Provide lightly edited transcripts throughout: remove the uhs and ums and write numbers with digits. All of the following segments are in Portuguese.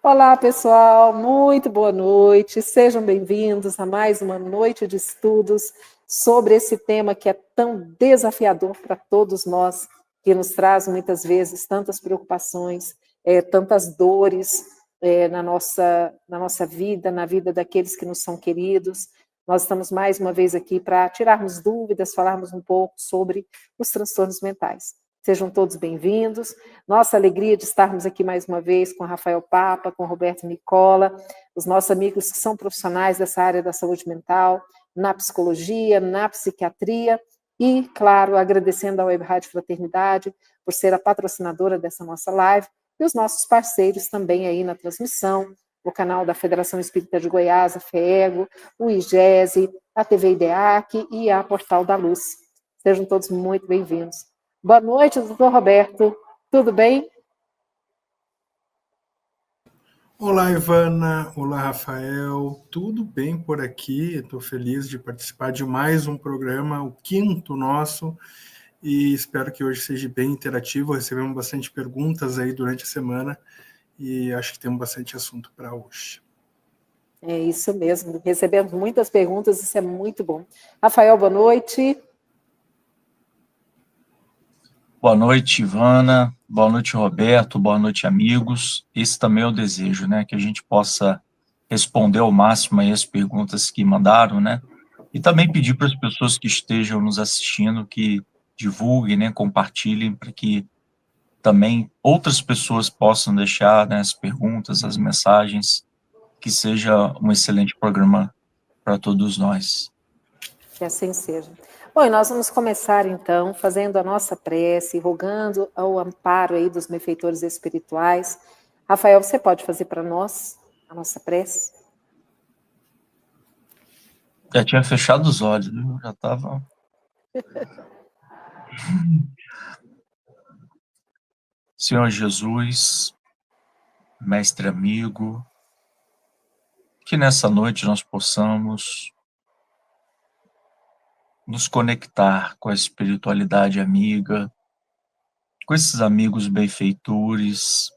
Olá, pessoal, muito boa noite. Sejam bem-vindos a mais uma noite de estudos sobre esse tema que é tão desafiador para todos nós, que nos traz muitas vezes tantas preocupações, tantas dores na nossa vida, na vida daqueles que nos são queridos. Nós estamos mais uma vez aqui para tirarmos dúvidas, falarmos um pouco sobre os transtornos mentais. Sejam todos bem-vindos. Nossa alegria de estarmos aqui mais uma vez com Rafael Papa, com Roberto Nicola, os nossos amigos que são profissionais dessa área da saúde mental, na psicologia, na psiquiatria e, claro, agradecendo à Web Rádio Fraternidade por ser a patrocinadora dessa nossa live e os nossos parceiros também aí na transmissão, o canal da Federação Espírita de Goiás, a FEEGO, o IGESE, a TV IDEAC e a Portal da Luz. Sejam todos muito bem-vindos. Boa noite, doutor Roberto. Tudo bem? Olá, Ivana. Olá, Rafael. Tudo bem por aqui? Estou feliz de participar de mais um programa, o quinto nosso, e espero que hoje seja bem interativo. Recebemos bastante perguntas aí durante a semana e acho que temos bastante assunto para hoje. É isso mesmo. Recebemos muitas perguntas, isso é muito bom. Rafael, boa noite. Boa noite, Ivana. Boa noite, Roberto. Boa noite, amigos. Esse também é o desejo, né? Que a gente possa responder ao máximo aí as perguntas que mandaram, né? E também pedir para as pessoas que estejam nos assistindo que divulguem, né? Compartilhem para que também outras pessoas possam deixar, né, as perguntas, as mensagens, que seja um excelente programa para todos nós. Que assim seja. Bom, e nós vamos começar, então, fazendo a nossa prece, rogando ao amparo aí dos benfeitores espirituais. Rafael, você pode fazer para nós a nossa prece? Já tinha fechado os olhos, viu? Já estava... Senhor Jesus, mestre amigo, que nessa noite nós possamos nos conectar com a espiritualidade amiga, com esses amigos benfeitores,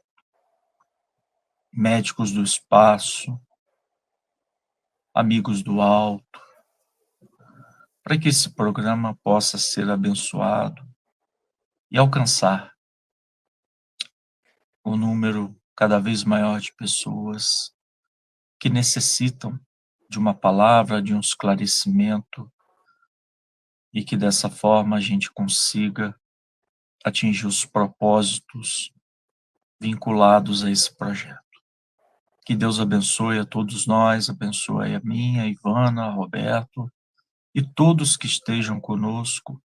médicos do espaço, amigos do alto, para que esse programa possa ser abençoado e alcançar um número cada vez maior de pessoas que necessitam de uma palavra, de um esclarecimento, e que dessa forma a gente consiga atingir os propósitos vinculados a esse projeto. Que Deus abençoe a todos nós, abençoe a mim, a Ivana, a Roberto, e todos que estejam conosco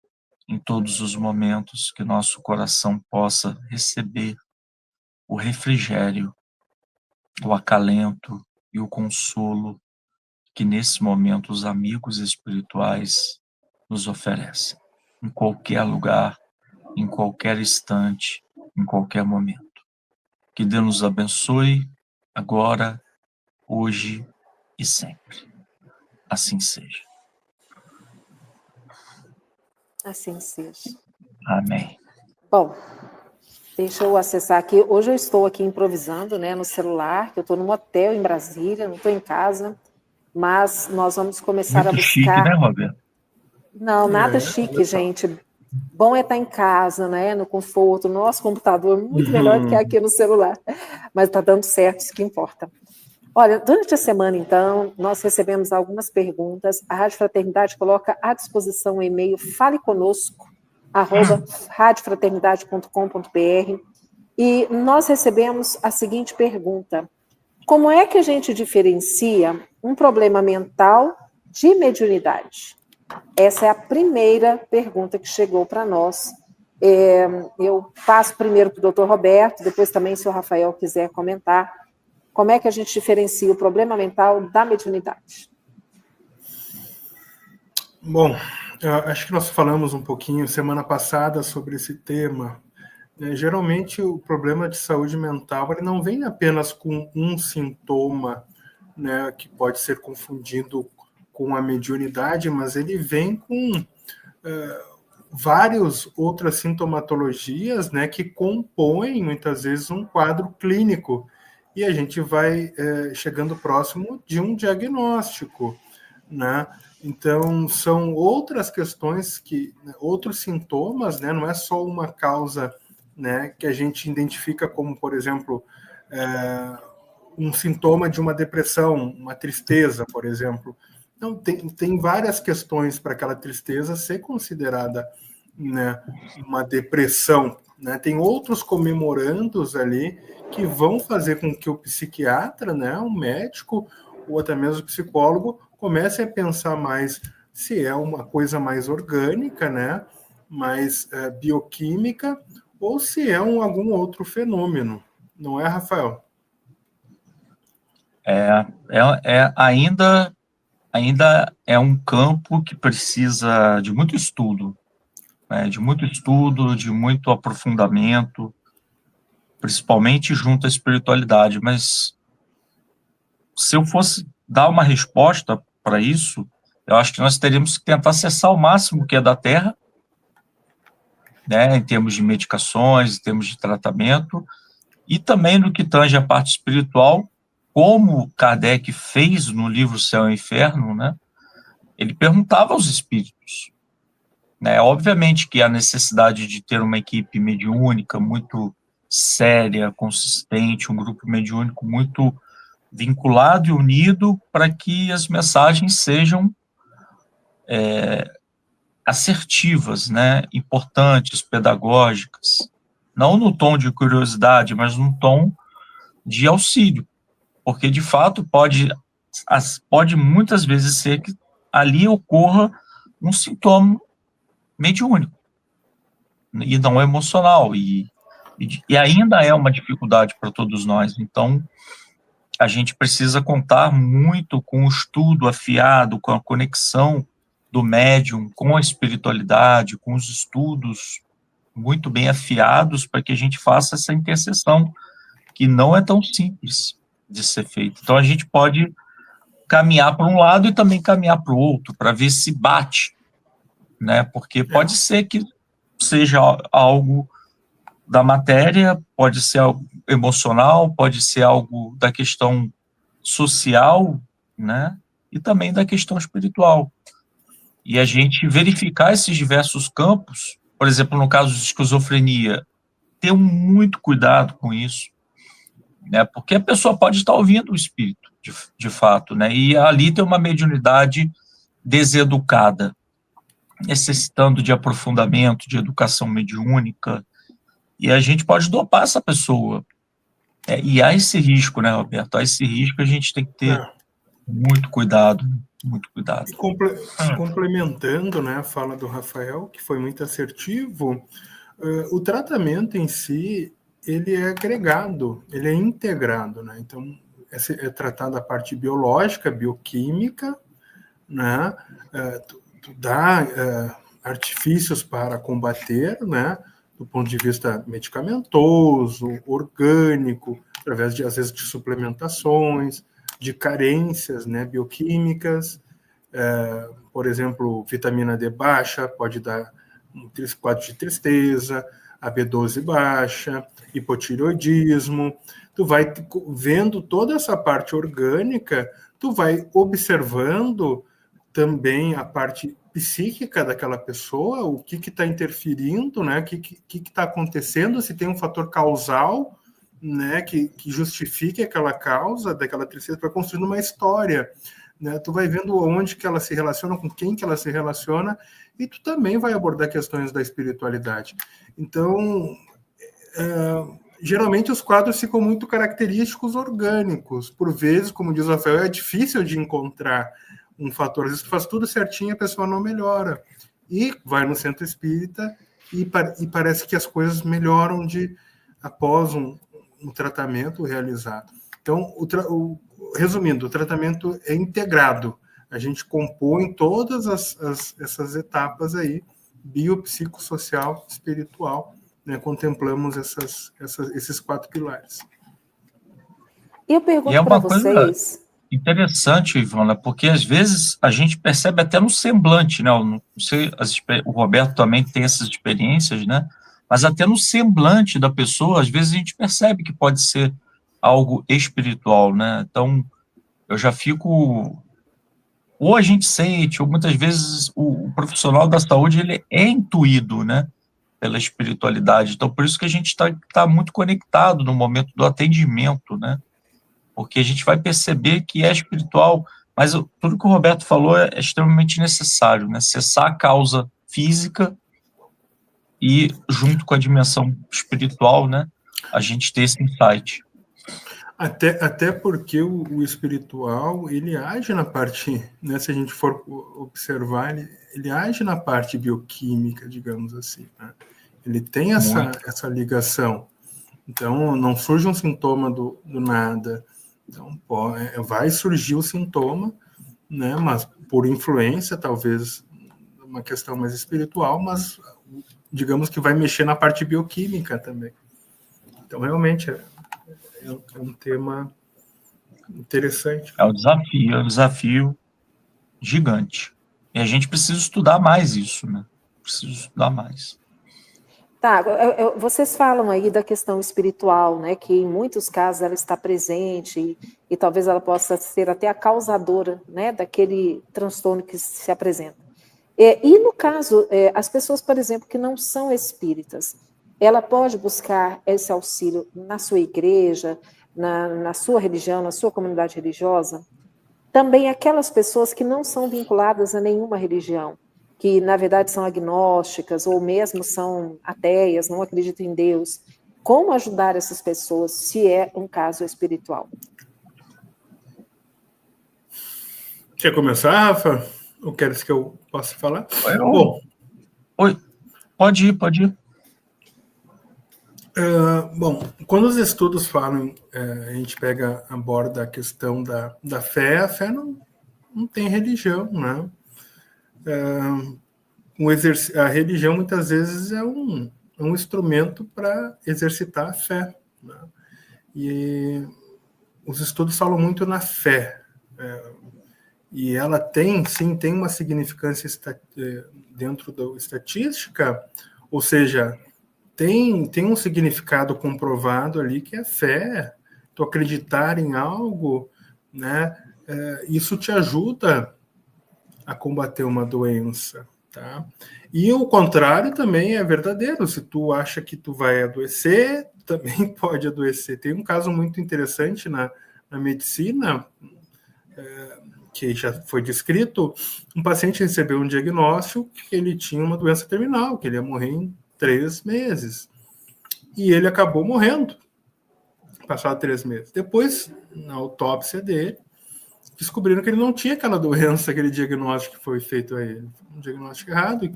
em todos os momentos, que nosso coração possa receber o refrigério, o acalento e o consolo que nesse momento os amigos espirituais nos oferecem, em qualquer lugar, em qualquer instante, em qualquer momento. Que Deus nos abençoe agora, hoje e sempre. Assim seja. Assim seja. Amém. Bom, deixa eu acessar aqui. Hoje eu estou aqui improvisando, né, no celular, que eu estou num hotel em Brasília, não estou em casa, mas nós vamos começar Muito a buscar... chique, né, Roberto? Não, nada chique, gente. Bom é estar em casa, né, no conforto, no nosso computador, muito melhor do que aqui no celular. Mas está dando certo, isso que importa. Olha, durante a semana, então, nós recebemos algumas perguntas. A Rádio Fraternidade coloca à disposição o e-mail faleconosco@radiofraternidade.com.br, e nós recebemos a seguinte pergunta: como é que a gente diferencia um problema mental de mediunidade? Essa é a primeira pergunta que chegou para nós. Eu passo primeiro para o doutor Roberto, depois também, se o Rafael quiser comentar, como é que a gente diferencia o problema mental da mediunidade? Bom, acho que nós falamos um pouquinho semana passada sobre esse tema. Geralmente o problema de saúde mental ele não vem apenas com um sintoma, né, que pode ser confundido com a mediunidade, mas ele vem com várias outras sintomatologias, né, que compõem muitas vezes um quadro clínico e a gente vai chegando próximo de um diagnóstico, né? Então, são outras questões, outros sintomas, né? Não é só uma causa, né, que a gente identifica como, por exemplo, um sintoma de uma depressão, uma tristeza, por exemplo. Então, tem várias questões para aquela tristeza ser considerada, né, uma depressão, né? Tem outros comemorandos ali que vão fazer com que o psiquiatra, né, o médico, ou até mesmo o psicólogo, comece a pensar mais se é uma coisa mais orgânica, né, mais bioquímica, ou se é algum outro fenômeno. Não é, Rafael? Ainda é um campo que precisa de muito estudo, né, de muito aprofundamento, principalmente junto à espiritualidade. Mas se eu fosse dar uma resposta para isso, eu acho que nós teríamos que tentar acessar o máximo que é da Terra, né, em termos de medicações, em termos de tratamento, e também no que tange a parte espiritual, como Kardec fez no livro Céu e Inferno, né, ele perguntava aos espíritos, né, obviamente que a necessidade de ter uma equipe mediúnica muito séria, consistente, um grupo mediúnico muito vinculado e unido para que as mensagens sejam assertivas, né, importantes, pedagógicas, não no tom de curiosidade, mas no tom de auxílio, porque de fato pode muitas vezes ser que ali ocorra um sintoma mediúnico e não emocional, e ainda é uma dificuldade para todos nós. Então a gente precisa contar muito com o estudo afiado, com a conexão do médium com a espiritualidade, com os estudos muito bem afiados para que a gente faça essa interseção, que não é tão simples de ser feita. Então, a gente pode caminhar para um lado e também caminhar para o outro, para ver se bate, né? Porque pode ser que seja algo da matéria, pode ser algo emocional, pode ser algo da questão social, né? E também da questão espiritual. E a gente verificar esses diversos campos, por exemplo, no caso de esquizofrenia, ter muito cuidado com isso, né? Porque a pessoa pode estar ouvindo o espírito, de fato, né? E ali tem uma mediunidade deseducada, necessitando de aprofundamento, de educação mediúnica, e a gente pode dopar essa pessoa. E há esse risco, né, Roberto? Há esse risco, a gente tem que ter muito cuidado, muito cuidado. E complementando, né, a fala do Rafael, que foi muito assertivo, o tratamento em si, ele é agregado, ele é integrado, né? Então, é tratado a parte biológica, bioquímica, né? Tu dá artifícios para combater, né? Do ponto de vista medicamentoso, orgânico, através de, às vezes, de suplementações, de carências, né, bioquímicas, por exemplo, vitamina D baixa pode dar um quadro de tristeza, a B12 baixa, hipotireoidismo. Tu vai vendo toda essa parte orgânica, tu vai observando também a parte psíquica daquela pessoa, o que está interferindo, né? O que está acontecendo, se tem um fator causal, né, que justifique aquela causa daquela tristeza, para construir uma história, né? Tu vai vendo onde que ela se relaciona, com quem que ela se relaciona, e tu também vai abordar questões da espiritualidade. Então, geralmente os quadros ficam muito característicos orgânicos. Por vezes, como diz o Rafael, é difícil de encontrar um fator. Às vezes tu faz tudo certinho e a pessoa não melhora. E vai no centro espírita e parece que as coisas melhoram após um tratamento realizado. Então, resumindo, o tratamento é integrado. A gente compõe todas essas etapas aí, biopsicossocial, espiritual, né? Contemplamos esses 4 pilares. Eu pergunto para vocês... Interessante, Ivana, porque às vezes a gente percebe até no semblante, né? Não sei, o Roberto também tem essas experiências, né? Mas até no semblante da pessoa, às vezes a gente percebe que pode ser algo espiritual, né? Então, eu já fico... Ou a gente sente, ou muitas vezes o profissional da saúde, ele é intuído, né, pela espiritualidade. Então, por isso que a gente tá muito conectado no momento do atendimento, né? Porque a gente vai perceber que é espiritual, mas tudo que o Roberto falou é extremamente necessário, né? Cessar a causa física e, junto com a dimensão espiritual, né, a gente ter esse insight. Até porque o espiritual, ele age na parte, né, se a gente for observar, ele age na parte bioquímica, digamos assim, né? Ele tem essa ligação. Então, não surge um sintoma do nada. Então, vai surgir o sintoma, né, mas por influência, talvez, uma questão mais espiritual, mas digamos que vai mexer na parte bioquímica também. Então, realmente, é um tema interessante. É um desafio gigante. E a gente precisa estudar mais isso, né? Precisa estudar mais. Tá, vocês falam aí da questão espiritual, né, que em muitos casos ela está presente e talvez ela possa ser até a causadora, né, daquele transtorno que se apresenta. E no caso, as pessoas, por exemplo, que não são espíritas, ela pode buscar esse auxílio na sua igreja, na sua religião, na sua comunidade religiosa? Também aquelas pessoas que não são vinculadas a nenhuma religião, que na verdade são agnósticas ou mesmo são ateias, não acreditam em Deus. Como ajudar essas pessoas se é um caso espiritual? Quer começar, Rafa? Ou queres que eu possa falar? Bom, oi, pode ir. Bom, quando os estudos falam, a gente aborda a questão da fé, a fé não tem religião, né? A religião muitas vezes é um instrumento para exercitar a fé, né? E os estudos falam muito na fé, e ela tem uma significância dentro da estatística, ou seja, tem um significado comprovado ali, que é fé, tu acreditar em algo, né? Isso te ajuda a combater uma doença, tá? E o contrário também é verdadeiro. Se tu acha que tu vai adoecer, também pode adoecer. Tem um caso muito interessante na medicina, que já foi descrito. Um paciente recebeu um diagnóstico que ele tinha uma doença terminal, que ele ia morrer em 3 meses. E ele acabou morrendo, passado 3 meses. Depois, na autópsia dele, descobriram que ele não tinha aquela doença, aquele diagnóstico que foi feito a ele. Um diagnóstico errado,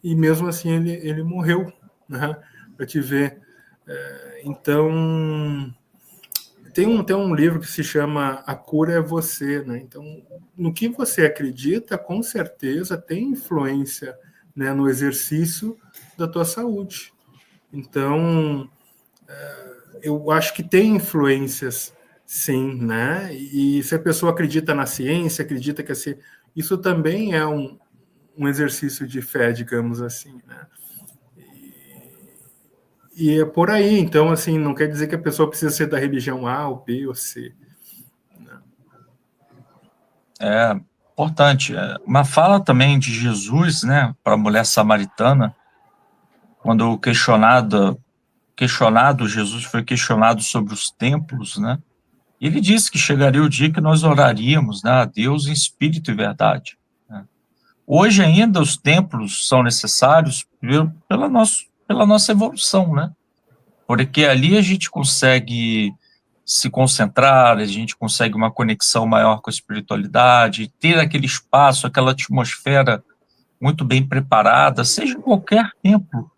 e mesmo assim ele morreu, né? Para te ver. Então, tem um livro que se chama A Cura é Você, né? Então, no que você acredita, com certeza tem influência, né, no exercício da tua saúde. Então, eu acho que tem influências, sim, né? E se a pessoa acredita na ciência, acredita que isso também é um exercício de fé, digamos assim, né? E é por aí. Então, assim, não quer dizer que a pessoa precisa ser da religião A, ou B, ou C. Né? É importante. Uma fala também de Jesus, né, para a mulher samaritana, quando Jesus foi questionado sobre os templos, né? Ele disse que chegaria o dia que nós oraríamos, né, a Deus em espírito e verdade, né? Hoje ainda os templos são necessários pela nossa evolução, né? Porque ali a gente consegue se concentrar, a gente consegue uma conexão maior com a espiritualidade, ter aquele espaço, aquela atmosfera muito bem preparada, seja em qualquer templo.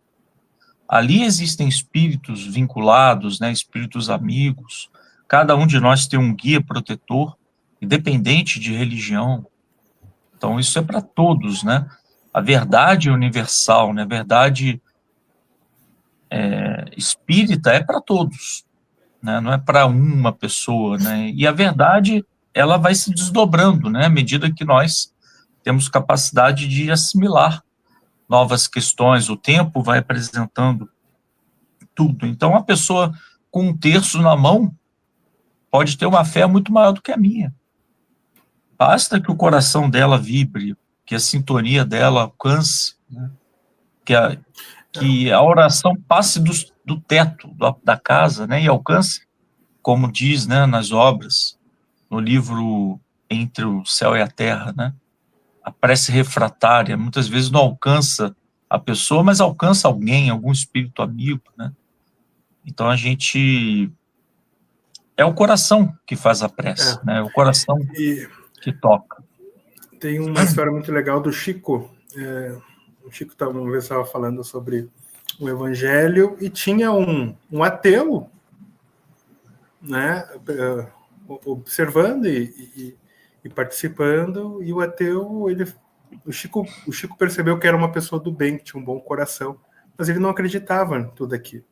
Ali existem espíritos vinculados, né, espíritos amigos. Cada um de nós tem um guia protetor, independente de religião. Então, isso é para todos, né? A verdade é universal, né? A verdade espírita é para todos, né? Não é para uma pessoa, né? E a verdade, ela vai se desdobrando, né? À medida que nós temos capacidade de assimilar novas questões, o tempo vai apresentando tudo. Então, a pessoa com um terço na mão, pode ter uma fé muito maior do que a minha. Basta que o coração dela vibre, que a sintonia dela alcance, né? que a oração passe do teto da casa, né? E alcance, como diz, né, nas obras, no livro Entre o Céu e a Terra, né? A prece refratária muitas vezes não alcança a pessoa, mas alcança alguém, algum espírito amigo, né? Então a gente... É o coração que faz a prece, né? É o coração que toca. Tem uma história muito legal do Chico. O Chico uma vez estava falando sobre o Evangelho e tinha um ateu, né, observando e participando, e o ateu, o Chico percebeu que era uma pessoa do bem, que tinha um bom coração, mas ele não acreditava em tudo aquilo.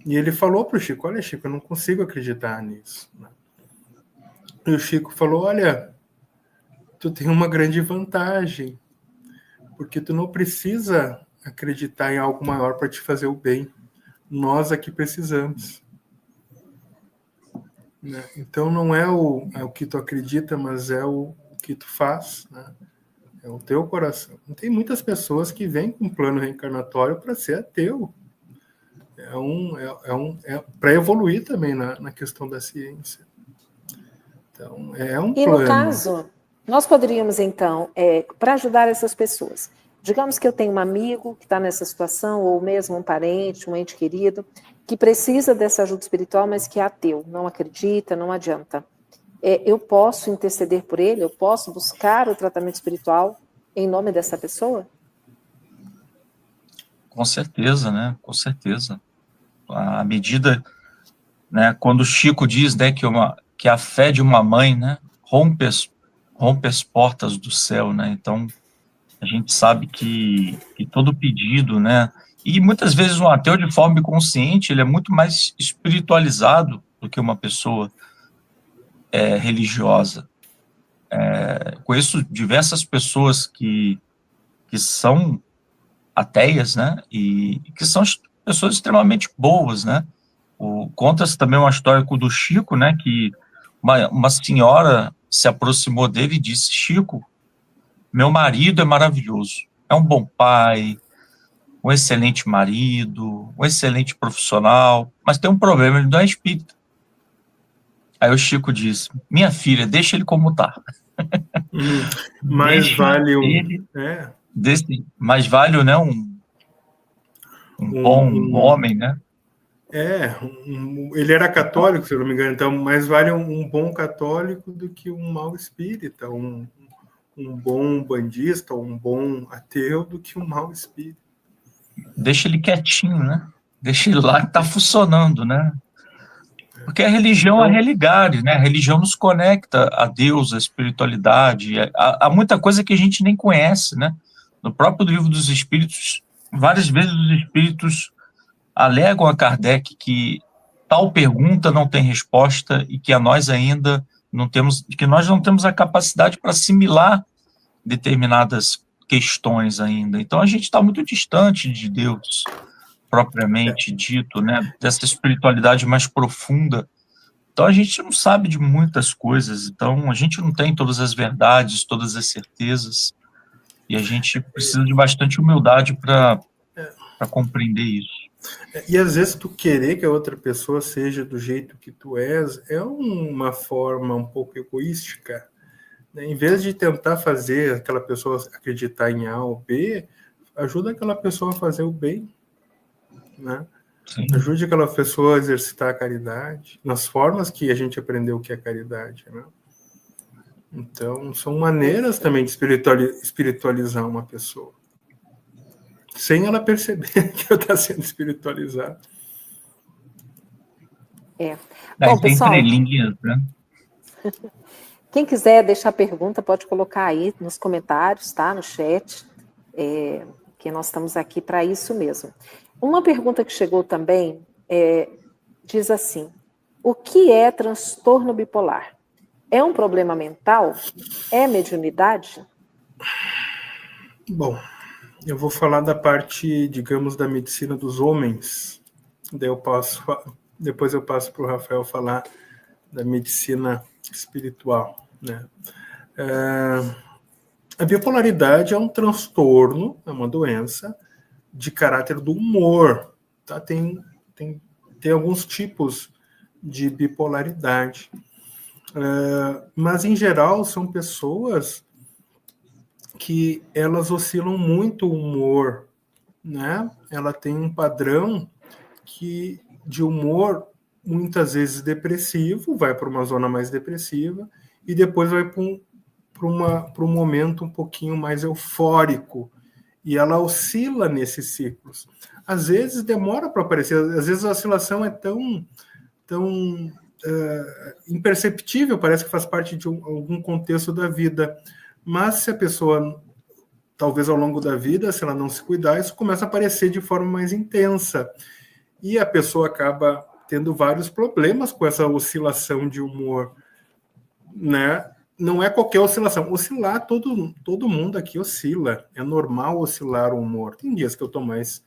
E ele falou para o Chico: olha, Chico, eu não consigo acreditar nisso. E o Chico falou: olha, tu tem uma grande vantagem, porque tu não precisa acreditar em algo maior para te fazer o bem. Nós aqui precisamos. Né? Então não é o que tu acredita, mas é o que tu faz, né? É o teu coração. Tem muitas pessoas que vêm com um plano reencarnatório para ser ateu. Para evoluir também na questão da ciência. Então, é um e plano. No caso, nós poderíamos, então, para ajudar essas pessoas, digamos que eu tenho um amigo que está nessa situação, ou mesmo um parente, um ente querido, que precisa dessa ajuda espiritual, mas que é ateu, não acredita, não adianta. Eu posso interceder por ele? Eu posso buscar o tratamento espiritual em nome dessa pessoa? Com certeza, né? Com certeza. À medida, né, quando o Chico diz, né, que a fé de uma mãe, né, rompe as portas do céu, né? Então, a gente sabe que todo pedido, né, e muitas vezes um ateu, de forma inconsciente, ele é muito mais espiritualizado do que uma pessoa religiosa. Conheço diversas pessoas que são ateias, né, e que são pessoas extremamente boas, né. Conta-se também uma história do Chico, né, que uma senhora se aproximou dele e disse: Chico, meu marido é maravilhoso, é um bom pai, um excelente marido, um excelente profissional, mas tem um problema, ele não é espírita. Aí o Chico disse: minha filha, deixa ele como está. Mais vale mais vale, né, um bom homem, né? Ele era católico, se eu não me engano, então mais vale um bom católico do que um mau espírita, um bom bandista, um bom ateu do que um mau espírito. Deixa ele quietinho, né? Deixa ele lá que está funcionando, né? Porque a religião é religare, né? A religião nos conecta a Deus, a espiritualidade, há muita coisa que a gente nem conhece, né? No próprio Livro dos Espíritos, várias vezes os espíritos alegam a Kardec que tal pergunta não tem resposta e que nós ainda não temos, que nós não temos a capacidade para assimilar determinadas questões ainda. Então a gente está muito distante de Deus, propriamente dito, né? Dessa espiritualidade mais profunda. Então a gente não sabe de muitas coisas, então a gente não tem todas as verdades, todas as certezas, e a gente precisa de bastante humildade para compreender isso. E às vezes tu querer que a outra pessoa seja do jeito que tu és é uma forma um pouco egoística, né? Em vez de tentar fazer aquela pessoa acreditar em A ou B, ajuda aquela pessoa a fazer o bem, né? Sim. Ajude aquela pessoa a exercitar a caridade, nas formas que a gente aprendeu o que é caridade, né? Então, são maneiras também de espiritualizar uma pessoa, sem ela perceber que ela está sendo espiritualizada. Bom, pessoal, entrelinhas, né? Quem quiser deixar pergunta, pode colocar aí nos comentários, tá? No chat, que nós estamos aqui para isso mesmo. Uma pergunta que chegou também diz assim: o que é transtorno bipolar? É um problema mental? É mediunidade? Bom, eu vou falar da parte, digamos, da medicina dos homens. Depois eu passo para o Rafael falar da medicina espiritual, né? A bipolaridade é um transtorno, é uma doença de caráter do humor, tá? Tem alguns tipos de bipolaridade, mas em geral são pessoas que elas oscilam muito o humor, né? Ela tem um padrão de humor muitas vezes depressivo, vai para uma zona mais depressiva e depois vai para um momento um pouquinho mais eufórico, e ela oscila nesses ciclos. Às vezes demora para aparecer, às vezes a oscilação é tão imperceptível, parece que faz parte de algum contexto da vida, mas se a pessoa, talvez ao longo da vida, se ela não se cuidar, isso começa a aparecer de forma mais intensa, e a pessoa acaba tendo vários problemas com essa oscilação de humor, né? Não é qualquer oscilação. Oscilar, todo mundo aqui oscila. É normal oscilar o humor. Tem dias que eu estou mais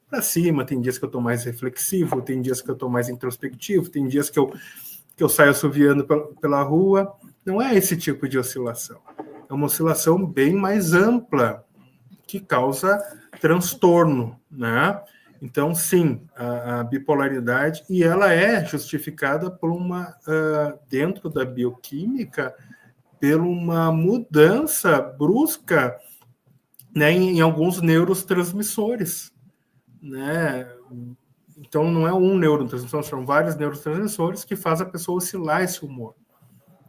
para cima, tem dias que eu estou mais reflexivo, tem dias que eu estou mais introspectivo, tem dias que eu saio assoviando pela rua. Não é esse tipo de oscilação. É uma oscilação bem mais ampla, que causa transtorno, né? Então, sim, a bipolaridade, e ela é justificada por dentro da bioquímica, por uma mudança brusca, né, em alguns neurotransmissores, né? Então, não é um neurotransmissor, são vários neurotransmissores que faz a pessoa oscilar esse humor.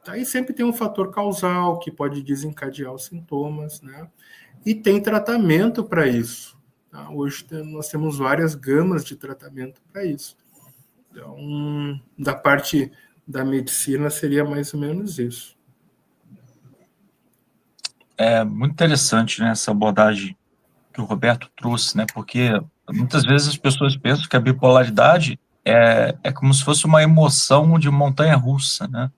Aí sempre tem um fator causal que pode desencadear os sintomas, né? E tem tratamento para isso. Tá? Hoje nós temos várias gamas de tratamento para isso. Então, da parte da medicina, seria mais ou menos isso. É muito interessante, né, essa abordagem que o Roberto trouxe, né? Porque muitas vezes as pessoas pensam que a bipolaridade é como se fosse uma emoção de montanha-russa, né?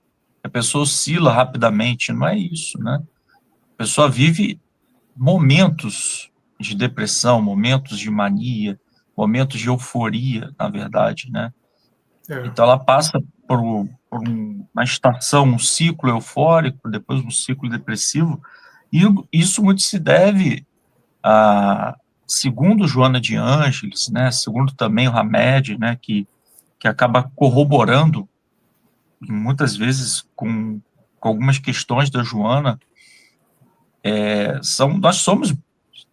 A pessoa oscila rapidamente, não é isso, né? A pessoa vive momentos de depressão, momentos de mania, momentos de euforia, na verdade, né? Então ela passa por uma estação, um ciclo eufórico, depois um ciclo depressivo, e isso muito se deve segundo Joana de Ângeles, né, segundo também o Hamed, né, que acaba corroborando muitas vezes com algumas questões da Joana,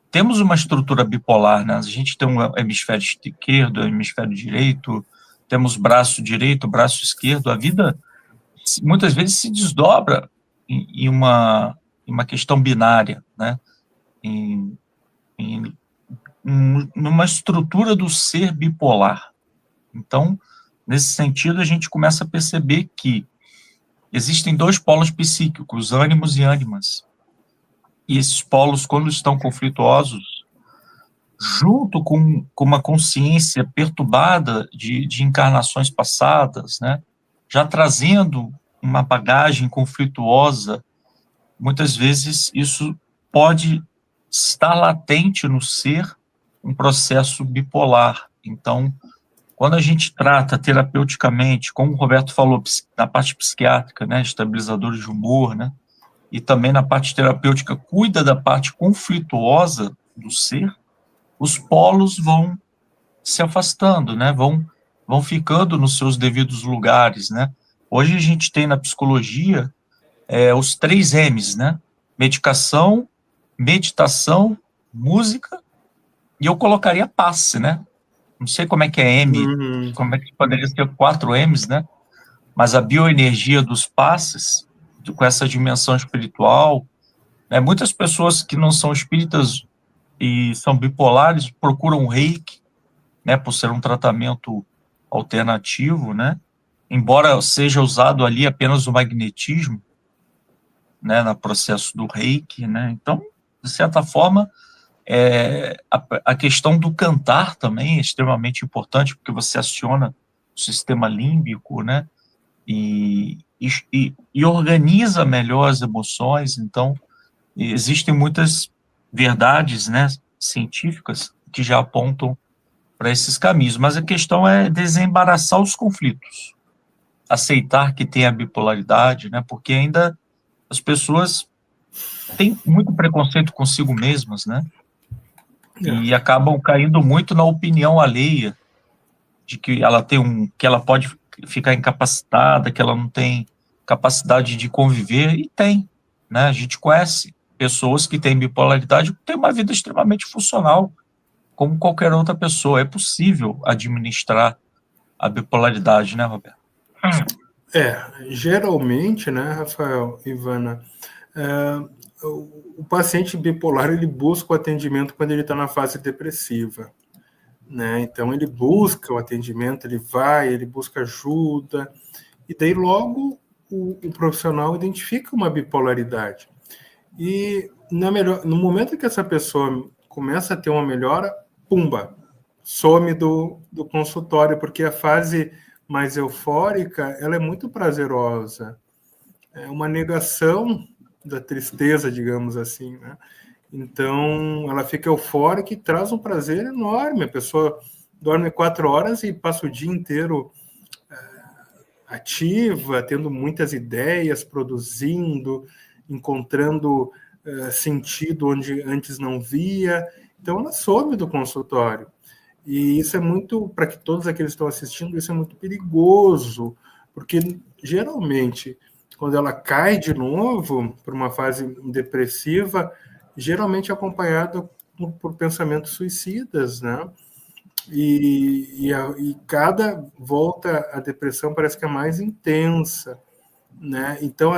temos uma estrutura bipolar, né? A gente tem um hemisfério esquerdo, um hemisfério direito, temos braço direito, braço esquerdo. A vida muitas vezes se desdobra em uma questão binária, né? Numa estrutura do ser bipolar. Então, nesse sentido, a gente começa a perceber que existem dois polos psíquicos, ânimos e ânimas. E esses polos, quando estão conflituosos, junto com uma consciência perturbada de encarnações passadas, né, já trazendo uma bagagem conflituosa, muitas vezes isso pode estar latente no ser um processo bipolar. Então, quando a gente trata terapeuticamente, como o Roberto falou, na parte psiquiátrica, né, estabilizadores de humor, né, e também na parte terapêutica, cuida da parte conflituosa do ser, os polos vão se afastando, né, vão ficando nos seus devidos lugares, né. Hoje a gente tem na psicologia os 3 M's, né, medicação, meditação, música, e eu colocaria passe, né. Não sei como é que é M, como é que poderia ser 4 M's, né? Mas a bioenergia dos passes, com essa dimensão espiritual, né? Muitas pessoas que não são espíritas e são bipolares procuram reiki, né? Por ser um tratamento alternativo, né? Embora seja usado ali apenas o magnetismo, né? No processo do reiki, né? Então, de certa forma, a questão do cantar também é extremamente importante, porque você aciona o sistema límbico, né, e organiza melhor as emoções. Então, existem muitas verdades, né, científicas que já apontam para esses caminhos, mas a questão é desembaraçar os conflitos, aceitar que tem a bipolaridade, né? Porque ainda as pessoas têm muito preconceito consigo mesmas, né? E acabam caindo muito na opinião alheia de que ela que ela pode ficar incapacitada, que ela não tem capacidade de conviver, e tem, né? A gente conhece pessoas que têm bipolaridade que têm uma vida extremamente funcional, como qualquer outra pessoa. É possível administrar a bipolaridade, né, Roberto? Geralmente, né, Rafael, Ivana, o paciente bipolar, ele busca o atendimento quando ele está na fase depressiva, né? Então ele busca o atendimento, ele busca ajuda, e daí logo o profissional identifica uma bipolaridade. E no momento que essa pessoa começa a ter uma melhora, pumba, some do consultório, porque a fase mais eufórica, ela é muito prazerosa. É uma negação da tristeza, digamos assim, né? Então, ela fica eufórica e traz um prazer enorme. A pessoa dorme 4 horas e passa o dia inteiro ativa, tendo muitas ideias, produzindo, encontrando sentido onde antes não via. Então, ela some do consultório. E isso é muito, para que todos aqueles que estão assistindo, isso é muito perigoso, porque geralmente, quando ela cai de novo para uma fase depressiva, geralmente é acompanhada por pensamentos suicidas, né? E cada volta à depressão parece que é mais intensa, né? Então,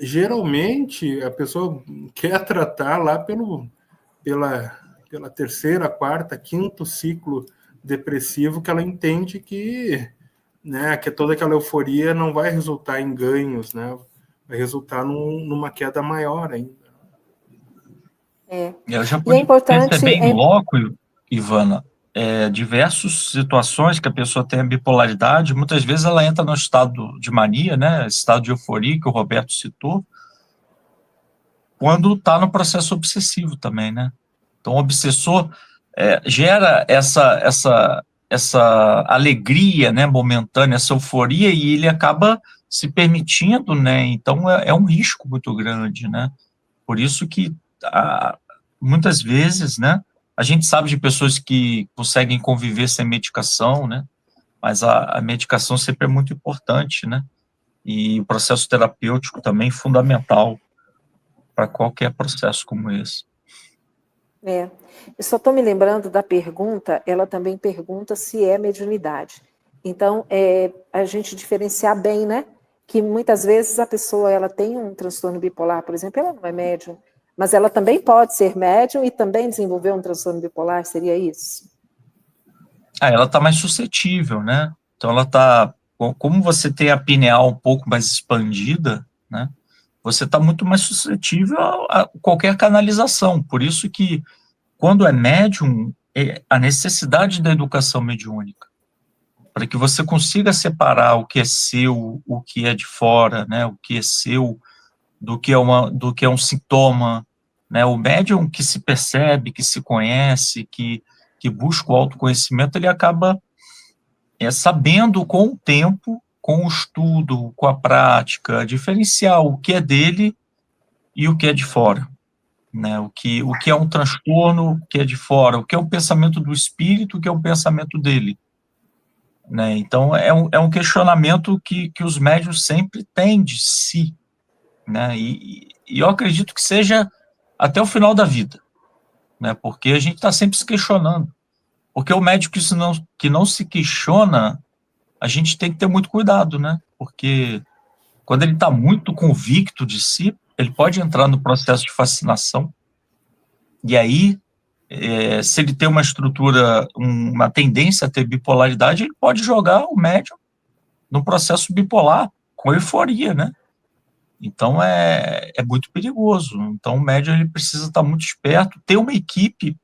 geralmente, a pessoa quer tratar lá pela terceira, quarta, quinto ciclo depressivo, que ela entende que, né, que toda aquela euforia não vai resultar em ganhos, né? Vai resultar numa queda maior ainda. Eu já pude perceber em loco, Ivana, diversas situações que a pessoa tem a bipolaridade. Muitas vezes ela entra no estado de mania, né, estado de euforia, que o Roberto citou, quando está no processo obsessivo também, né? Então, o obsessor gera essa alegria, né, momentânea, essa euforia, e ele acaba se permitindo, né? Então, é um risco muito grande, né? Por isso que, muitas vezes, né, a gente sabe de pessoas que conseguem conviver sem medicação, né? Mas a medicação sempre é muito importante, né? E o processo terapêutico também é fundamental para qualquer processo como esse. Eu só estou me lembrando da pergunta, ela também pergunta se é mediunidade. Então, a gente diferenciar bem, né? Que muitas vezes a pessoa ela tem um transtorno bipolar, por exemplo, ela não é médium, mas ela também pode ser médium e também desenvolver um transtorno bipolar, seria isso? Ela está mais suscetível, né? Então, ela está... Como você tem a pineal um pouco mais expandida, né? Você está muito mais suscetível a qualquer canalização. Por isso que, quando é médium, a necessidade da educação mediúnica, para que você consiga separar o que é seu, o que é de fora, né? O que é seu, do que é um sintoma, né? O médium que se percebe, que se conhece, que busca o autoconhecimento, ele acaba sabendo com o tempo, com o estudo, com a prática, diferenciar o que é dele e o que é de fora, né? O que é um transtorno, o que é de fora, o que é um pensamento do espírito, o que é um pensamento dele, né? Então, é um questionamento que os médiuns sempre têm de si, né? E eu acredito que seja até o final da vida, né? Porque a gente está sempre se questionando. Porque o médico que não se questiona, a gente tem que ter muito cuidado, né? Porque quando ele está muito convicto de si, ele pode entrar no processo de fascinação, e aí, se ele tem uma estrutura, uma tendência a ter bipolaridade, ele pode jogar o médium no processo bipolar, com euforia, né? Então, é muito perigoso. Então, o médium ele precisa estar muito esperto, ter uma equipe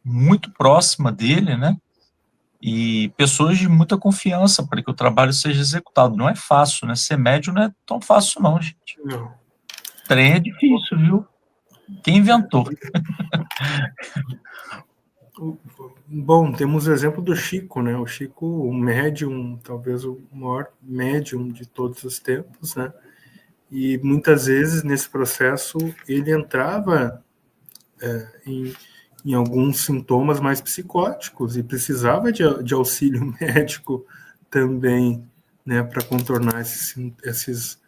muito próxima dele, né? E pessoas de muita confiança para que o trabalho seja executado. Não é fácil, né? Ser médium não é tão fácil, não, gente. Não. Trem é difícil, viu? Quem inventou? Bom, temos o exemplo do Chico, né? O Chico, o médium, talvez o maior médium de todos os tempos, né? E muitas vezes nesse processo ele entrava em alguns sintomas mais psicóticos e precisava de auxílio médico também, né, para contornar esses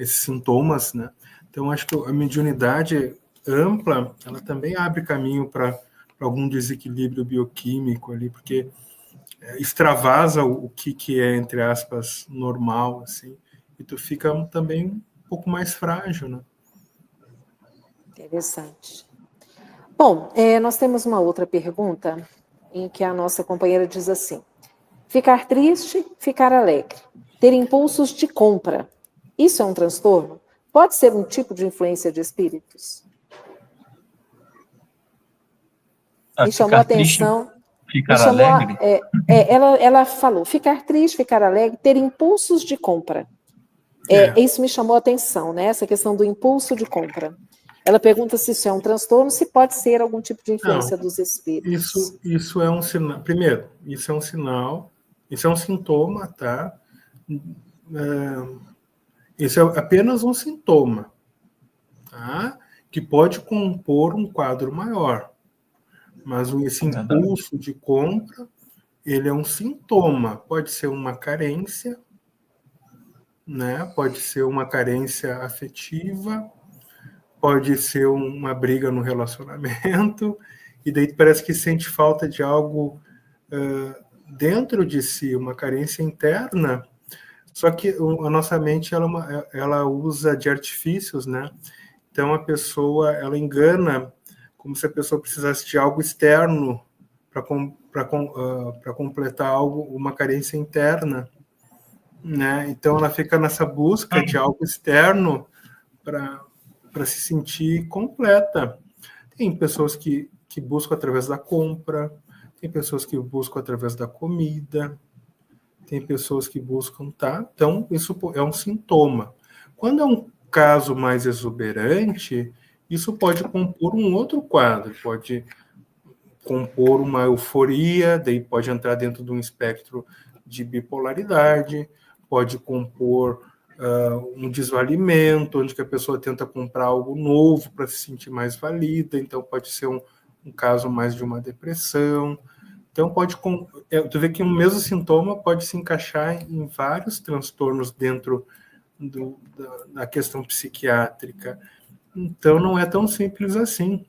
sintomas, né? Então, acho que a mediunidade ampla, ela também abre caminho para algum desequilíbrio bioquímico ali, porque extravasa o que é, entre aspas, normal, assim, e tu fica também um pouco mais frágil, né? Interessante. Bom, nós temos uma outra pergunta em que a nossa companheira diz assim: ficar triste, ficar alegre, ter impulsos de compra, isso é um transtorno? Pode ser um tipo de influência de espíritos? Me chamou a atenção. Ficar alegre? Ela falou, ficar triste, ficar alegre, ter impulsos de compra. Isso me chamou a atenção, né? Essa questão do impulso de compra. Ela pergunta se isso é um transtorno, se pode ser algum tipo de influência dos espíritos. Isso é um sinal. Primeiro, isso é um sinal, isso é um sintoma, tá? Isso é apenas um sintoma, tá? Que pode compor um quadro maior. Mas esse impulso de compra, ele é um sintoma. Pode ser uma carência, né? Pode ser uma carência afetiva, pode ser uma briga no relacionamento, e daí parece que sente falta de algo dentro de si, uma carência interna. Só que a nossa mente ela usa de artifícios, né? Então a pessoa ela engana como se a pessoa precisasse de algo externo para completar algo, uma carência interna, né? Então ela fica nessa busca de algo externo para se sentir completa. Tem pessoas que buscam através da compra, tem pessoas que buscam através da comida, tem pessoas que buscam, tá? Então, isso é um sintoma. Quando é um caso mais exuberante, isso pode compor um outro quadro, pode compor uma euforia, daí pode entrar dentro de um espectro de bipolaridade, pode compor um desvalimento, onde que a pessoa tenta comprar algo novo para se sentir mais valida, então pode ser um caso mais de uma depressão. Então, tu vê que um mesmo sintoma pode se encaixar em vários transtornos dentro da questão psiquiátrica. Então, não é tão simples assim.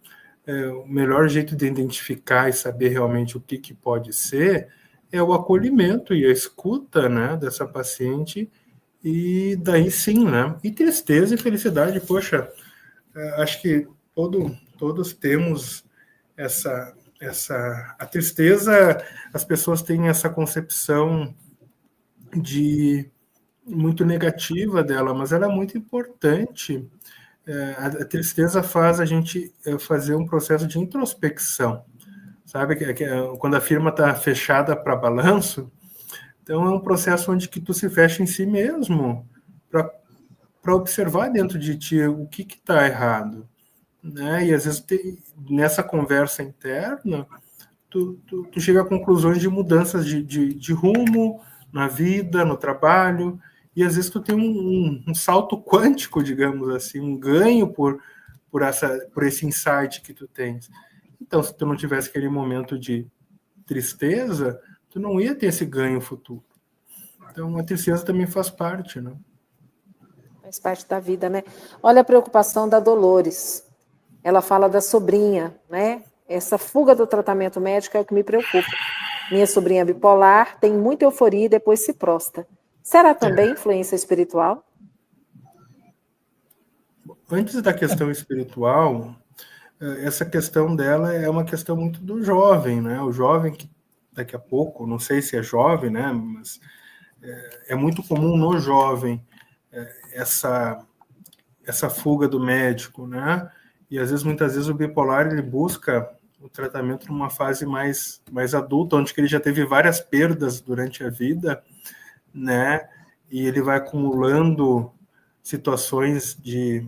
O melhor jeito de identificar e saber realmente o que pode ser é o acolhimento e a escuta, né, dessa paciente, e daí sim, né? E tristeza e felicidade, poxa, acho que todos temos a tristeza, as pessoas têm essa concepção muito negativa dela, mas ela é muito importante. A tristeza faz a gente fazer um processo de introspecção, sabe? Quando a firma está fechada para balanço, então é um processo onde que tu se fecha em si mesmo para observar dentro de ti o que está errado, né? E às vezes nessa conversa interna tu chega a conclusões de mudanças de rumo na vida, no trabalho, e às vezes tu tem um salto quântico, digamos assim, um ganho por esse insight que tu tens. Então, se tu não tivesse aquele momento de tristeza, tu não ia ter esse ganho futuro. Então, a tristeza também faz parte, né? Faz parte da vida, né? Olha a preocupação da Dolores. Ela fala da sobrinha, né? Essa fuga do tratamento médico é o que me preocupa. Minha sobrinha bipolar tem muita euforia e depois se prostra. Será também influência espiritual? Antes da questão espiritual, essa questão dela é uma questão muito do jovem, né? O jovem que daqui a pouco, não sei se é jovem, né? Mas é muito comum no jovem essa fuga do médico, né? E às vezes, muitas vezes, o bipolar ele busca o tratamento numa fase mais adulta, onde ele já teve várias perdas durante a vida, né? E ele vai acumulando situações de